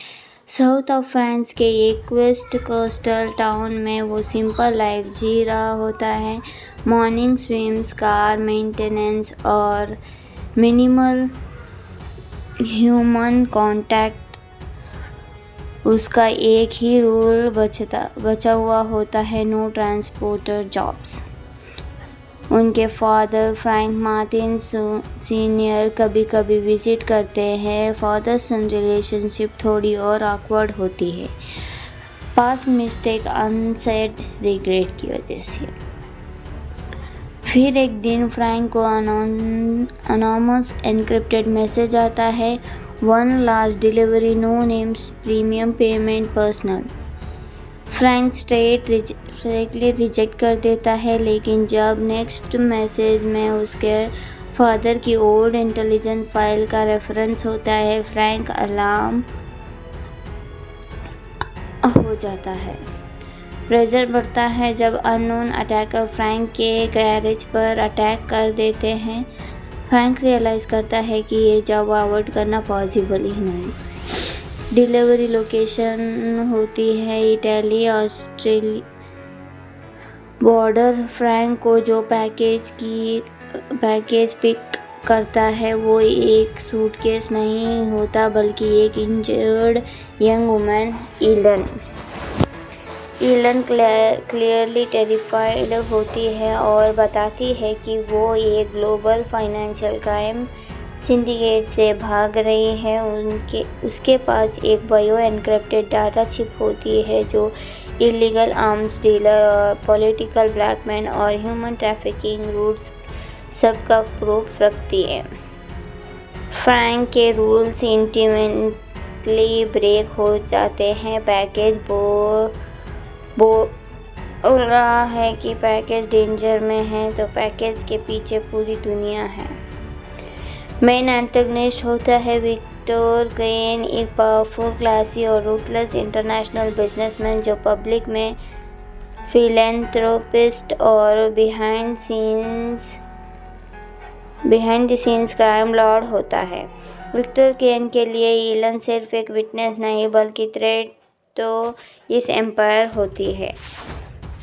साउथ ऑफ फ्रांस के एक वेस्ट कोस्टल टाउन में वो सिंपल लाइफ जी रहा होता है। मॉर्निंग स्विम्स, कार मेंटेनेंस और मिनिमल ह्यूमन कांटेक्ट उसका एक ही रूल बचा हुआ होता है, नो ट्रांसपोर्टर जॉब्स। उनके फादर फ्रैंक मार्टिन सीनियर कभी कभी विजिट करते हैं। फादर सन रिलेशनशिप थोड़ी और ऑकवर्ड होती है, पास्ट मिस्टेक, अनसेड रिग्रेट की वजह से। फिर एक दिन फ्रैंक को अनोनमस एनक्रिप्टेड मैसेज आता है, one last delivery, no names, premium payment personal. Frank straightly reject कर देता है, लेकिन जब नेक्स्ट मैसेज में उसके फादर की ओल्ड इंटेलिजेंस फाइल का रेफरेंस होता है, फ्रैंक अलार्म हो जाता है। प्रेशर बढ़ता है जब अननोन अटैकर फ्रैंक के गैरेज पर अटैक कर देते हैं। फ्रैंक रियलाइज करता है कि ये जॉब अवॉइड करना पॉसिबल ही नहीं। डिलीवरी लोकेशन होती है इटली ऑस्ट्रेलिया बॉर्डर। फ्रैंक को जो पैकेज पिक करता है वो एक सूटकेस नहीं होता, बल्कि एक injured young woman Eelam clearly terrified होती है और बताती है कि वो एक ग्लोबल फाइनेंशियल क्राइम सिंडिकेट से भाग रही है। उसके पास एक बायो एनक्रिप्टेड डाटा चिप होती है जो इलीगल आर्म्स डीलर और पॉलिटिकल ब्लैकमेल और ह्यूमन ट्रैफिकिंग रूट्स सबका प्रूफ रखती है। फ्रैंक के रूल्स इंटीमेटली ब्रेक हो जाते हैं। पैकेज बोल रहा है कि पैकेज डेंजर में है, तो पैकेज के पीछे पूरी दुनिया है। मेन एंटेगनिस्ट होता है विक्टर क्रेन, एक पावरफुल, क्लासी और रूथलेस इंटरनेशनल बिजनेसमैन जो पब्लिक में फिलैंथ्रोपिस्ट और behind the scenes crime Lord होता है। विक्टर क्रेन के लिए ईलन सिर्फ एक विटनेस नहीं बल्कि थ्रेट तो इस एम्पायर होती है।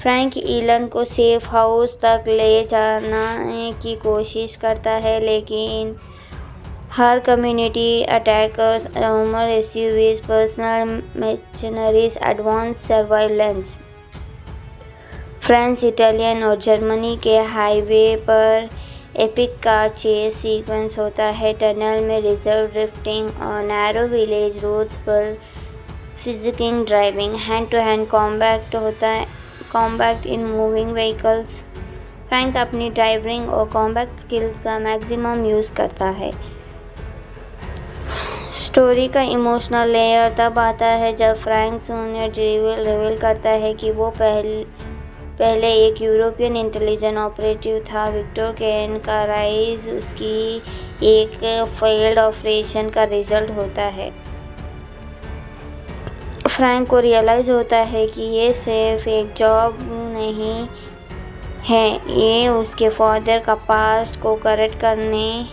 फ्रैंक ईलन को सेफ हाउस तक ले जाने की कोशिश करता है, लेकिन हर community attackers, rumour SUVs, personal mercenaries, advance surveillance. France, Italian और जर्मनी के हाईवे पर एपिक कार चेस सीक्वेंस होता है। टनल में रिजर्व ड्रिफ्टिंग और नैरो विलेज रोड्स पर फिजिकिंग driving, hand to hand combat होता है, combat in moving vehicles. Frank अपनी ड्राइविंग और कॉम्बैट स्किल्स का मैक्सिमम यूज़ करता है। स्टोरी का इमोशनल लेयर तब आता है जब फ्रैंक जूनियर रिवील करता है कि वो पहले एक यूरोपियन इंटेलिजेंस ऑपरेटिव था। विक्टर क्रेन का राइज उसकी एक फेल्ड ऑपरेशन का रिजल्ट होता है। फ्रैंक को रियलाइज़ होता है कि ये सिर्फ एक जॉब नहीं है, ये उसके फादर का पास्ट को करेक्ट करने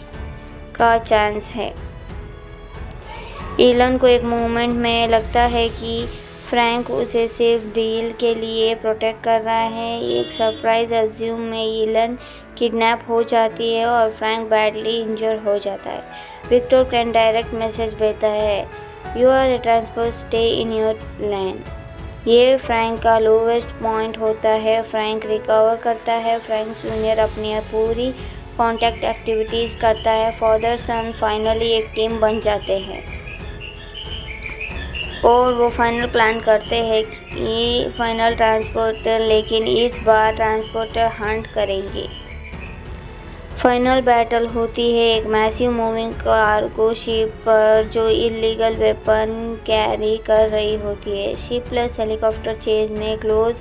का चांस है। ईलन को एक मोमेंट में लगता है कि फ्रैंक उसे सिर्फ डील के लिए प्रोटेक्ट कर रहा है। एक सरप्राइज अज्यूम में ईलन किडनैप हो जाती है और फ्रैंक बैडली इंजर हो जाता है। विक्टर क्रेन डायरेक्ट मैसेज भेजता है, you are a transport, stay in your lane. ये फ्रैंक का लोवेस्ट पॉइंट होता है। फ्रैंक रिकवर करता है। फ्रैंक जूनियर अपनी पूरी कॉन्टैक्ट एक्टिविटीज़ करता है। फादर सन फाइनली एक टीम बन जाते हैं और वो फाइनल प्लान करते हैं कि फाइनल ट्रांसपोर्टर, लेकिन इस बार ट्रांसपोर्टर हंट करेंगे। फाइनल बैटल होती है एक मैसिव मूविंग कार्गो शिप पर जो इलीगल वेपन कैरी कर रही होती है। शिप प्लस हेलीकॉप्टर चेज में क्लोज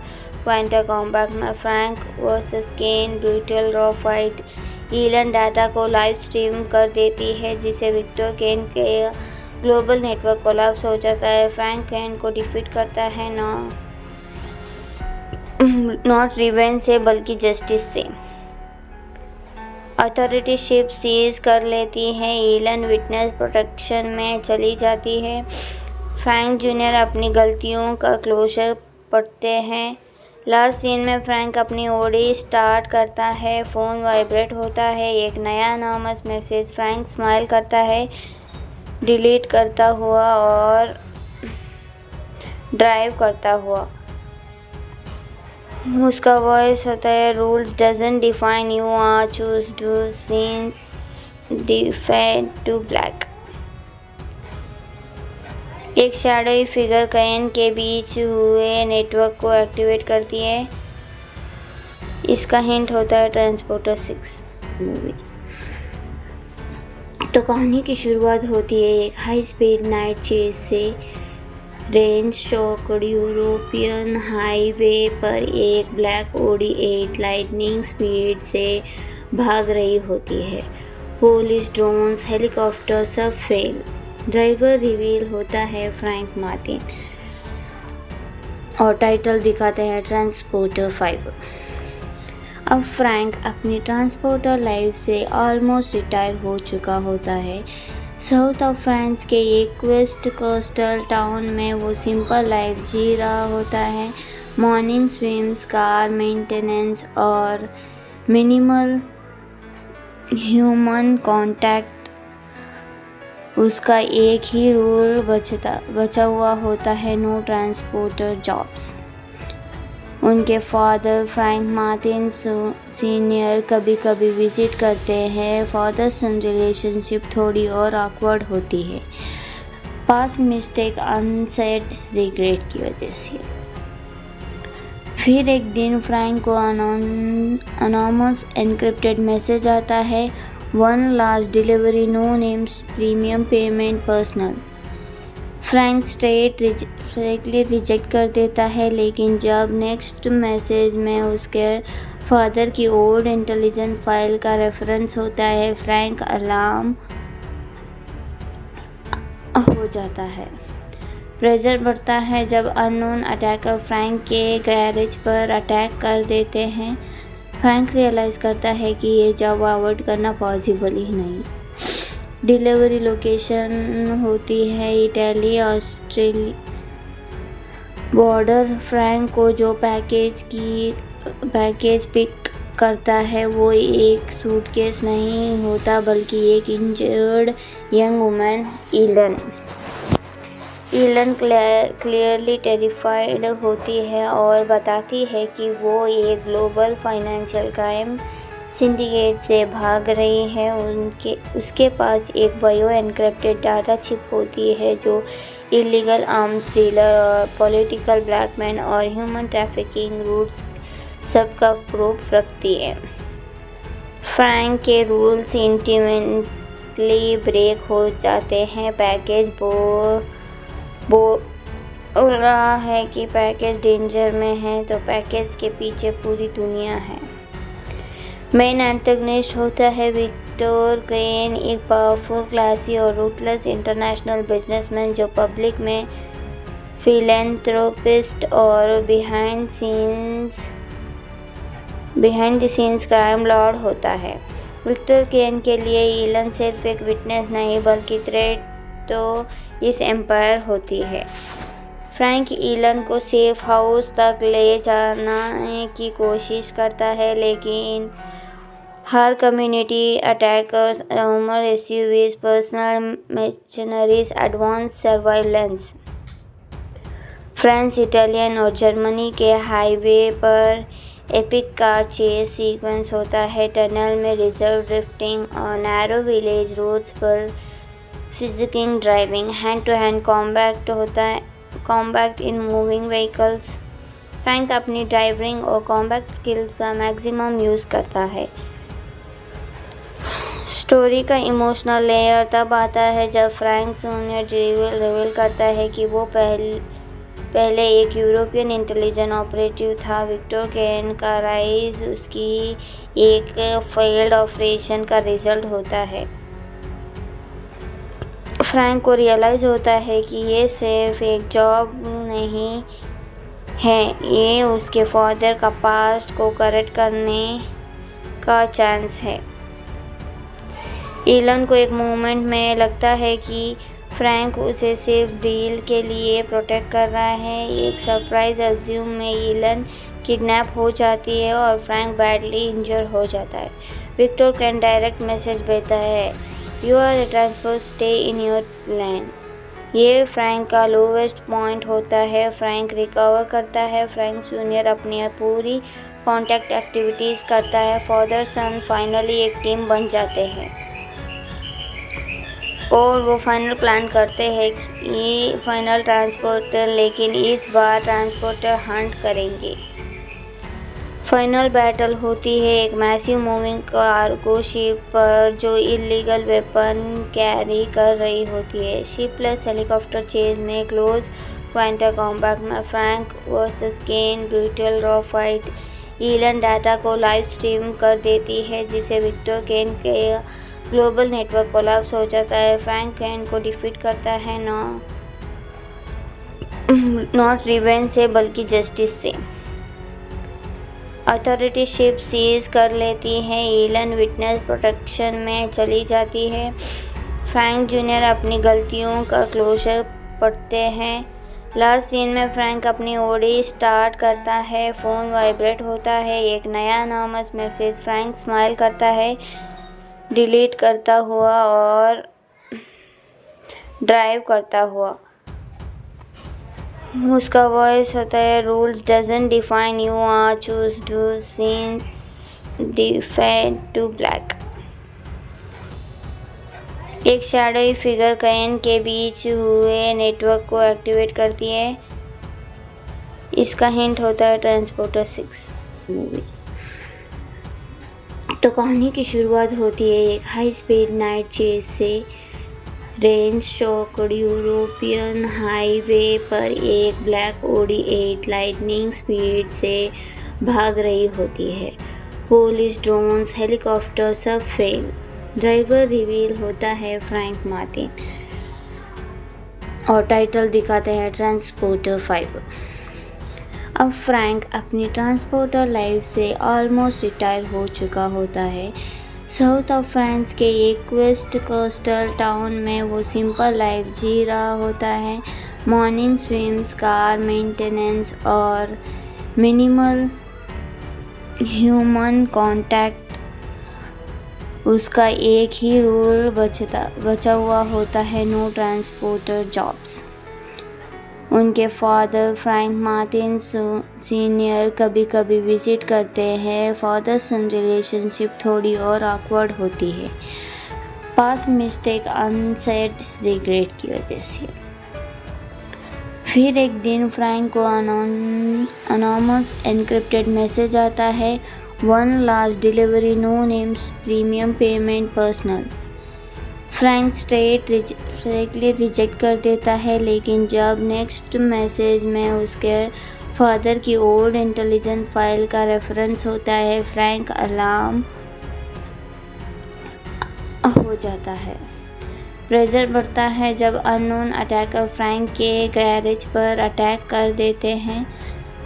क्वांटा कॉम्बैट में फ्रैंक वर्सेस केन brutal raw fight. Eelam data को लाइव स्ट्रीम कर देती है जिससे विक्टर केन के ग्लोबल नेटवर्क कोलैप्स हो जाता है। फ्रैंक केन को डिफीट करता है नॉट रिवेंज से बल्कि जस्टिस से। अथॉरिटी शिप सीज कर लेती है। ईलन विटनेस प्रोटेक्शन में चली जाती है। फ्रैंक जूनियर अपनी गलतियों का क्लोजर पढ़ते हैं। लास्ट सीन में फ्रैंक अपनी ओडी स्टार्ट करता है। फ़ोन वाइब्रेट होता है। एक नया अनोनिमस मैसेज। फ्रैंक स्माइल करता है डिलीट करता हुआ और ड्राइव करता हुआ। उसका वॉइस होता है, rules doesn't define you are choose to scenes defend to black. एक शैडोई फिगर केन के बीच हुए नेटवर्क को एक्टिवेट करती है। इसका हिंट होता है ट्रांसपोर्टर 6 मूवी। तो कहानी की शुरुआत होती है एक हाई स्पीड नाइट चेज से। रेंज शॉक्ड यूरोपियन हाईवे पर एक ब्लैक ऑडी 8 लाइटनिंग स्पीड से भाग रही होती है। पुलिस, ड्रोन्स, हेलीकॉप्टर सब फेल। ड्राइवर रिवील होता है फ्रैंक मार्टिन और टाइटल दिखाते हैं ट्रांसपोर्टर 5। अब फ्रैंक अपनी ट्रांसपोर्टर लाइफ से ऑलमोस्ट रिटायर हो चुका होता है। साउथ ऑफ फ्रांस के एक वेस्ट कोस्टल टाउन में वो सिंपल लाइफ जी रहा होता है। मॉर्निंग स्विम्स, कार मेंटेनेंस और मिनिमल ह्यूमन कांटेक्ट उसका एक ही रूल बचा हुआ होता है, नो ट्रांसपोर्टर जॉब्स। उनके फादर फ्रैंक मार्टिन सीनियर कभी कभी विजिट करते हैं। फादर सन रिलेशनशिप थोड़ी और ऑकवर्ड होती है, पास्ट मिस्टेक, अनसेड रिग्रेट की वजह से। फिर एक दिन फ्रैंक को अनोनिमस एनक्रिप्टेड मैसेज आता है, one last delivery, no names, premium payment, personal. Frank straightly reject कर देता है, लेकिन जब नेक्स्ट मैसेज में उसके फादर की ओल्ड इंटेलिजेंस फाइल का रेफरेंस होता है, फ्रैंक अलार्म हो जाता है। प्रेशर बढ़ता है जब अननोन अटैकर फ्रैंक के गैरेज पर अटैक कर देते हैं। फ्रैंक रियलाइज़ करता है कि ये जॉब अवॉइड करना पॉसिबल ही नहीं। डिलीवरी लोकेशन होती है इटली ऑस्ट्रेलिया बॉर्डर। फ्रैंक को जो पैकेज पिक करता है वो एक सूटकेस नहीं होता बल्कि एक injured young woman Eelam clearly terrified होती है और बताती है कि वो एक ग्लोबल फाइनेंशियल क्राइम सिंडिकेट से भाग रही है। उसके पास एक बायो एनक्रिप्टेड डाटा चिप होती है जो इलीगल आर्म्स डीलर और पॉलिटिकल ब्लैकमेल और ह्यूमन ट्रैफिकिंग रूट्स सबका प्रूफ रखती है। फ्रैंक के रूल्स इंटीमेटली ब्रेक हो जाते हैं। पैकेज बोल रहा है कि पैकेज डेंजर में है, तो पैकेज के पीछे पूरी दुनिया है। मेन एंटेगनिस्ट होता है विक्टर केन, एक पावरफुल, क्लासी और रूथलेस इंटरनेशनल बिजनेसमैन जो पब्लिक में फिलैंथ्रोपिस्ट और behind the scenes crime Lord होता है। विक्टर केन के लिए ईलन सिर्फ एक विटनेस नहीं बल्कि थ्रेट तो इस एम्पायर होती है। फ्रैंक ईलन को सेफ हाउस तक ले जाने की कोशिश करता है, लेकिन Her community attackers, armored SUVs, personal mercenaries, advanced surveillance. France, Italian और जर्मनी के हाईवे पर एपिक कार चेस सीक्वेंस होता है। टनल में रिजर्व ड्रिफ्टिंग और नैरो विलेज रोड्स पर फिजिकिंग driving. Hand to hand combat होता है, combat in moving vehicles. Frank अपनी ड्राइविंग और कॉम्बैट स्किल्स का मैक्सिमम यूज़ करता है। स्टोरी का इमोशनल लेयर तब आता है जब फ्रैंक जूनियर रिवील करता है कि वो पहले एक यूरोपियन इंटेलिजेंस ऑपरेटिव था। विक्टर केन का राइज उसकी एक फेल्ड ऑपरेशन का रिजल्ट होता है। फ्रैंक को रियलाइज़ होता है कि ये सिर्फ एक जॉब नहीं है, ये उसके फादर का पास्ट को करेक्ट करने का चांस है। एलन को एक मोमेंट में लगता है कि फ्रैंक उसे सिर्फ डील के लिए प्रोटेक्ट कर रहा है। एक सरप्राइज अज्यूम में एलन किडनैप हो जाती है और फ्रैंक बैडली इंजर हो जाता है। विक्टर कैन डायरेक्ट मैसेज भेजता है, you are a transport, stay in your lane. ये फ्रैंक का लोवेस्ट पॉइंट होता है। फ्रैंक रिकवर करता है। फ्रैंक जूनियर अपनी पूरी कॉन्टैक्ट एक्टिविटीज़ करता है। फादर सन फाइनली एक टीम बन जाते हैं और वो फाइनल प्लान करते हैं कि फाइनल ट्रांसपोर्टर, लेकिन इस बार ट्रांसपोर्टर हंट करेंगे। फाइनल बैटल होती है एक मैसिव मूविंग कार्गो शिप पर जो इलीगल वेपन कैरी कर रही होती है। शिप प्लस हेलीकॉप्टर चेज में क्लोज क्वांटा कॉम्बैट में फ्रैंक वर्सेस केन brutal raw fight. Elon data को लाइव स्ट्रीम कर देती है जिससे विक्टर केन के ग्लोबल नेटवर्क कोलैप्स हो जाता है। फ्रैंक केन को डिफीट करता है नॉट रिवेंज से बल्कि जस्टिस से। अथॉरिटी शिप सीज कर लेती है। एलन विटनेस प्रोटेक्शन में चली जाती है। फ्रैंक जूनियर अपनी गलतियों का क्लोजर पढ़ते हैं। लास्ट सीन में फ्रैंक अपनी ओडी स्टार्ट करता है। फ़ोन वाइब्रेट होता है। एक नया अनोनिमस मैसेज। फ्रैंक स्माइल करता है डिलीट करता हुआ और ड्राइव करता हुआ। उसका वॉइस होता है, rules doesn't define you are choose to scenes defend to black. एक शैडोई फिगर केन के बीच हुए नेटवर्क को एक्टिवेट करती है। इसका हिंट होता है ट्रांसपोर्टर 6 मूवी। तो कहानी की शुरुआत होती है एक हाई स्पीड नाइट चेज से। रेंज शॉक्ड यूरोपियन हाईवे पर एक ब्लैक ऑडी 8 लाइटनिंग स्पीड से भाग रही होती है। पुलिस, ड्रोन्स, हेलीकॉप्टर सब फेल। ड्राइवर रिवील होता है फ्रैंक मार्टिन और टाइटल दिखाते हैं ट्रांसपोर्टर 5। अब फ्रैंक अपनी ट्रांसपोर्टर लाइफ से ऑलमोस्ट रिटायर हो चुका होता है। साउथ ऑफ फ्रांस के एक वेस्ट कोस्टल टाउन में वो सिंपल लाइफ जी रहा होता है। मॉर्निंग स्विम्स, कार मेंटेनेंस और मिनिमल ह्यूमन कांटेक्ट उसका एक ही रूल बचा हुआ होता है, नो ट्रांसपोर्टर जॉब्स। उनके फादर फ्रैंक मार्टिन सीनियर कभी कभी विजिट करते हैं। फादर सन रिलेशनशिप थोड़ी और awkward होती है, पास्ट मिस्टेक, अनसेड रिग्रेट की वजह से। फिर एक दिन फ्रैंक को अनोनिमस एनक्रिप्टेड मैसेज आता है, 1 large delivery, no names, premium payment, personal. Frank straightly reject कर देता है, लेकिन जब नेक्स्ट मैसेज में उसके फादर की ओल्ड इंटेलिजेंस फाइल का रेफरेंस होता है, फ्रैंक अलार्म हो जाता है। प्रेशर बढ़ता है जब अननोन अटैकर फ्रैंक के गैरेज पर अटैक कर देते हैं।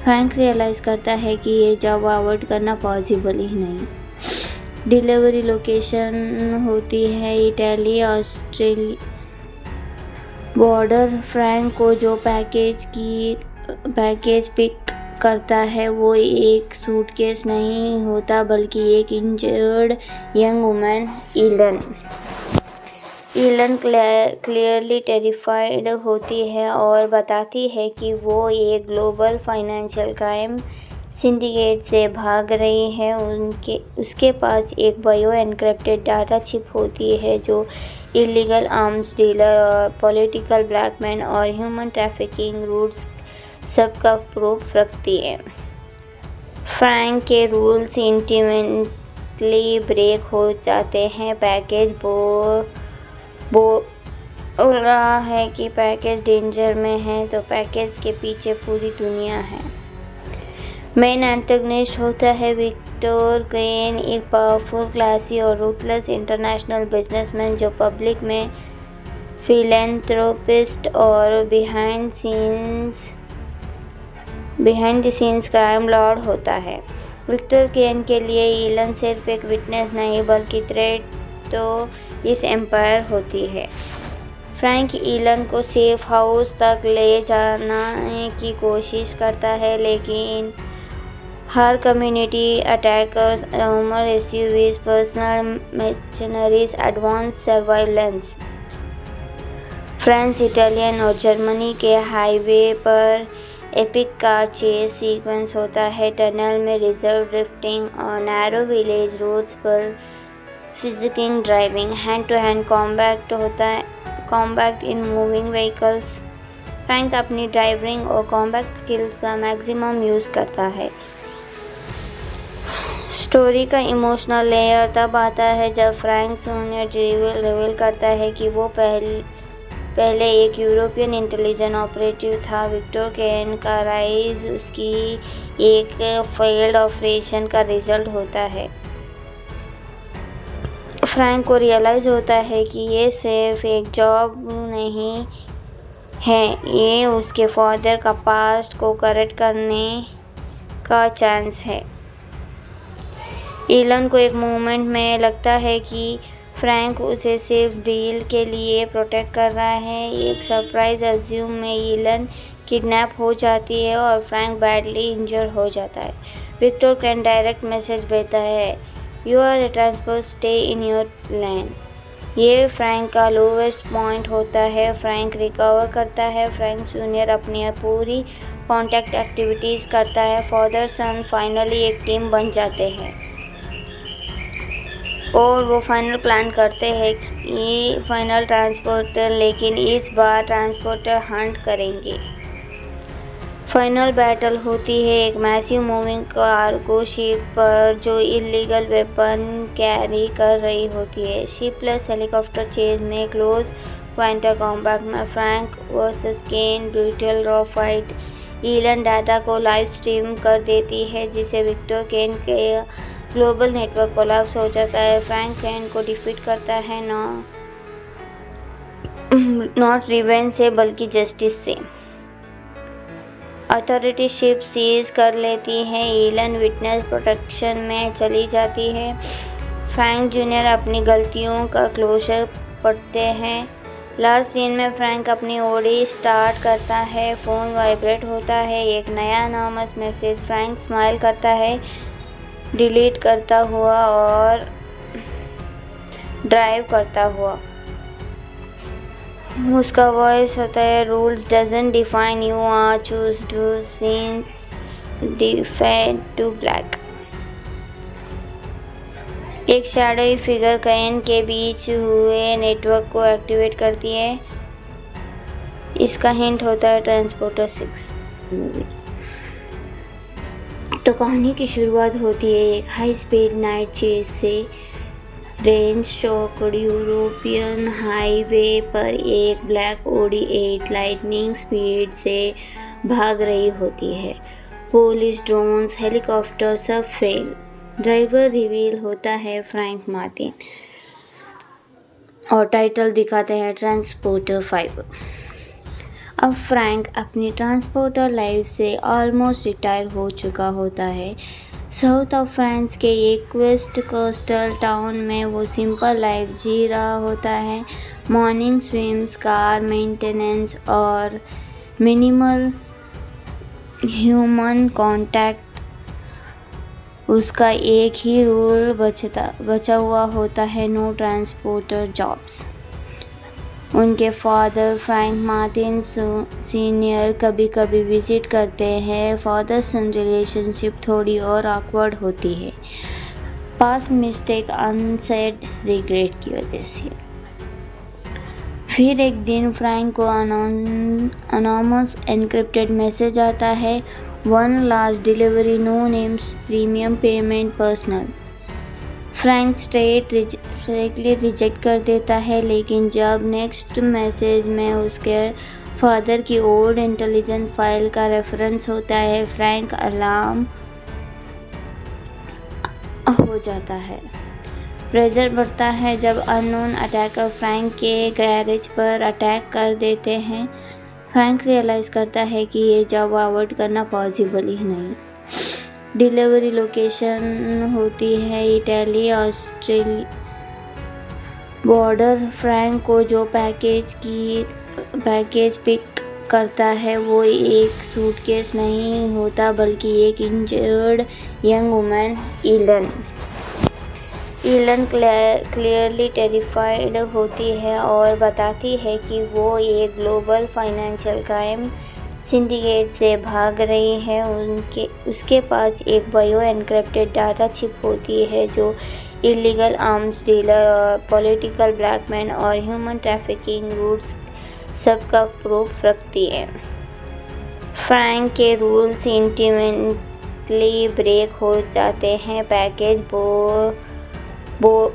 फ्रैंक रियलाइज़ करता है कि ये जॉब अवॉइड करना पॉसिबल ही नहीं। डिलीवरी लोकेशन होती है इटली ऑस्ट्रेलिया बॉर्डर। फ्रैंक को जो पैकेज पिक करता है वो एक सूटकेस नहीं होता बल्कि एक injured young woman. Ellen clearly terrified होती है और बताती है कि वो एक ग्लोबल फाइनेंशियल क्राइम सिंडिकेट से भाग रही है। उसके पास एक बायो एन्क्रिप्टेड डाटा चिप होती है जो इलीगल आर्म्स डीलर और पॉलिटिकल ब्लैकमेल और ह्यूमन ट्रैफिकिंग रूट्स सबका प्रूफ रखती है। फ्रैंक के रूल्स इंटीमेटली ब्रेक हो जाते हैं। पैकेज बोल रहा है कि पैकेज डेंजर में है तो पैकेज के पीछे पूरी दुनिया है। मेन एंटेगनिस्ट होता है विक्टर क्रेन, एक पावरफुल, क्लासी और रूथलेस इंटरनेशनल बिजनेसमैन जो पब्लिक में फिलैंथ्रोपिस्ट और behind the scenes crime Lord होता है। विक्टर क्रेन के लिए एलन सिर्फ एक विटनेस नहीं बल्कि थ्रेट तो इस एम्पायर होती है। फ्रैंक एलन को सेफ हाउस तक ले जाने की कोशिश करता है लेकिन हर community attackers, rumour SUVs, personal mercenaries, advance surveillance, France, Italian और जर्मनी के हाईवे पर एपिक कार चेस सीक्वेंस होता है। टनल में रिजर्व ड्रिफ्टिंग और नैरो विलेज रोड्स पर फिजिकिंग driving, hand to hand combat in moving vehicles. Frank अपनी ड्राइविंग और कॉम्बैट स्किल्स का मैक्सिमम यूज़ करता है। स्टोरी का इमोशनल लेयर तब आता है जब फ्रैंक जूनियर रिवील करता है कि वो पहले एक यूरोपियन इंटेलिजेंस ऑपरेटिव था। विक्टर क्रेन का राइज उसकी एक फेल्ड ऑपरेशन का रिजल्ट होता है। फ्रैंक को रियलाइज़ होता है कि ये सिर्फ एक जॉब नहीं है, ये उसके फादर का पास्ट को करेक्ट करने का चांस है। एलन को एक मोमेंट में लगता है कि फ्रैंक उसे सिर्फ डील के लिए प्रोटेक्ट कर रहा है। एक सरप्राइज अज्यूम में एलन किडनैप हो जाती है और फ्रैंक बैडली इंजर हो जाता है। विक्टर क्रेन डायरेक्ट मैसेज भेजता है, you are a transport, stay in your lane. ये फ्रैंक का लोवेस्ट पॉइंट होता है। फ्रैंक रिकवर करता है। फ्रैंक जूनियर अपनी पूरी कॉन्टैक्ट एक्टिविटीज़ करता है। फादर सन फाइनली एक टीम बन जाते हैं और वो फाइनल प्लान करते हैं कि फाइनल ट्रांसपोर्टर, लेकिन इस बार ट्रांसपोर्टर हंट करेंगे। फाइनल बैटल होती है एक मैसिव मूविंग कार्गो शिप पर जो इलीगल वेपन कैरी कर रही होती है। शिप प्लस हेलीकॉप्टर चेज में क्लोज क्वांटर कॉम्बैट में फ्रैंक वर्सेस केन brutal raw fight. Elon data को लाइव स्ट्रीम कर देती है जिसे विक्टर केन के ग्लोबल नेटवर्क कोलैप्स हो जाता है। फ्रैंक केन को डिफीट करता है नॉट रिवेंज से बल्कि जस्टिस से। अथॉरिटी शिप सीज कर लेती है। एलन विटनेस प्रोटेक्शन में चली जाती है। फ्रैंक जूनियर अपनी गलतियों का क्लोजर पढ़ते हैं। लास्ट सीन में फ्रैंक अपनी ओडी स्टार्ट करता है। फ़ोन वाइब्रेट होता है। एक नया अनोनिमस मैसेज। फ्रैंक स्माइल करता है डिलीट करता हुआ और ड्राइव करता हुआ। उसका वॉइस होता है, rules doesn't define you, are choose to scenes defend to black. एक शैडोई फिगर कैन के बीच हुए नेटवर्क को एक्टिवेट करती है। इसका हिंट होता है ट्रांसपोर्टर 6 मूवी। तो कहानी की शुरुआत होती है एक हाई स्पीड नाइट चेज से। रेंज शॉक्ड यूरोपियन हाईवे पर एक ब्लैक ऑडी 8 लाइटनिंग स्पीड से भाग रही होती है। पुलिस, ड्रोन्स, हेलीकॉप्टर सब फेल। ड्राइवर रिवील होता है फ्रैंक मार्टिन और टाइटल दिखाते हैं ट्रांसपोर्टर 5। अब फ्रैंक अपनी ट्रांसपोर्टर लाइफ से ऑलमोस्ट रिटायर हो चुका होता है। साउथ ऑफ फ्रांस के एक वेस्ट कोस्टल टाउन में वो सिंपल लाइफ जी रहा होता है। मॉर्निंग स्विम्स, कार मेंटेनेंस और मिनिमल ह्यूमन कॉन्टैक्ट उसका एक ही रूल बचा हुआ होता है, नो ट्रांसपोर्टर जॉब्स। उनके फादर फ्रैंक मार्टिन सीनियर कभी कभी विजिट करते हैं। फादर सन रिलेशनशिप थोड़ी और ऑकवर्ड होती है, पास्ट मिस्टेक, अनसेड रिग्रेट की वजह से। फिर एक दिन फ्रैंक को अनोनमस एन्क्रिप्टेड मैसेज आता है, one last delivery, no names, premium payment, personal. Frank straightly reject कर देता है, लेकिन जब नेक्स्ट मैसेज में उसके फादर की ओल्ड इंटेलिजेंस फाइल का रेफरेंस होता है, फ्रैंक अलार्म हो जाता है। प्रेशर बढ़ता है जब अननोन अटैकर फ्रैंक के गैरेज पर अटैक कर देते हैं। फ्रैंक रियलाइज़ करता है कि ये जॉब अवॉइड करना पॉसिबल ही नहीं। डिलीवरी लोकेशन होती है इटली ऑस्ट्रेलिया बॉर्डर। फ्रैंक को जो पैकेज पिक करता है वो एक सूटकेस नहीं होता, बल्कि एक injured young woman Eelam clearly terrified होती है और बताती है कि वो एक ग्लोबल फाइनेंशियल क्राइम सिंडिकेट से भाग रही है। उसके पास एक बायो एन्क्रिप्टेड डाटा चिप होती है जो इलीगल आर्म्स डीलर और पॉलिटिकल ब्लैकमेल और ह्यूमन ट्रैफिकिंग रूट्स सबका प्रूफ रखती है। फ्रैंक के रूल्स इंटीमेटली ब्रेक हो जाते हैं। पैकेज बोल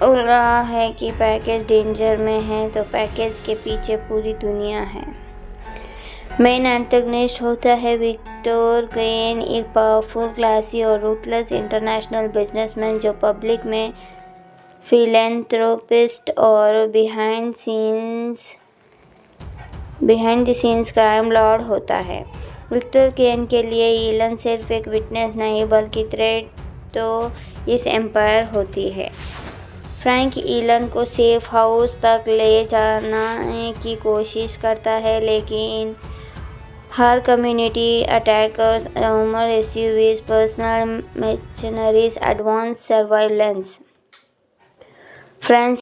रहा है कि पैकेज डेंजर में है, तो पैकेज के पीछे पूरी दुनिया है। मेन एंटेगनिस्ट होता है विक्टर क्रेन, एक पावरफुल, क्लासी और रूथलेस इंटरनेशनल बिजनेसमैन जो पब्लिक में फिलैंथ्रोपिस्ट और behind the scenes crime Lord होता है। विक्टर क्रेन के लिए ईलन सिर्फ एक विटनेस नहीं बल्कि थ्रेट तो इस एम्पायर होती है। फ्रैंक ईलन को सेफ हाउस तक ले जाने की कोशिश करता है, लेकिन हर community attackers, rumour SUVs, personal mercenaries, advance surveillance, friends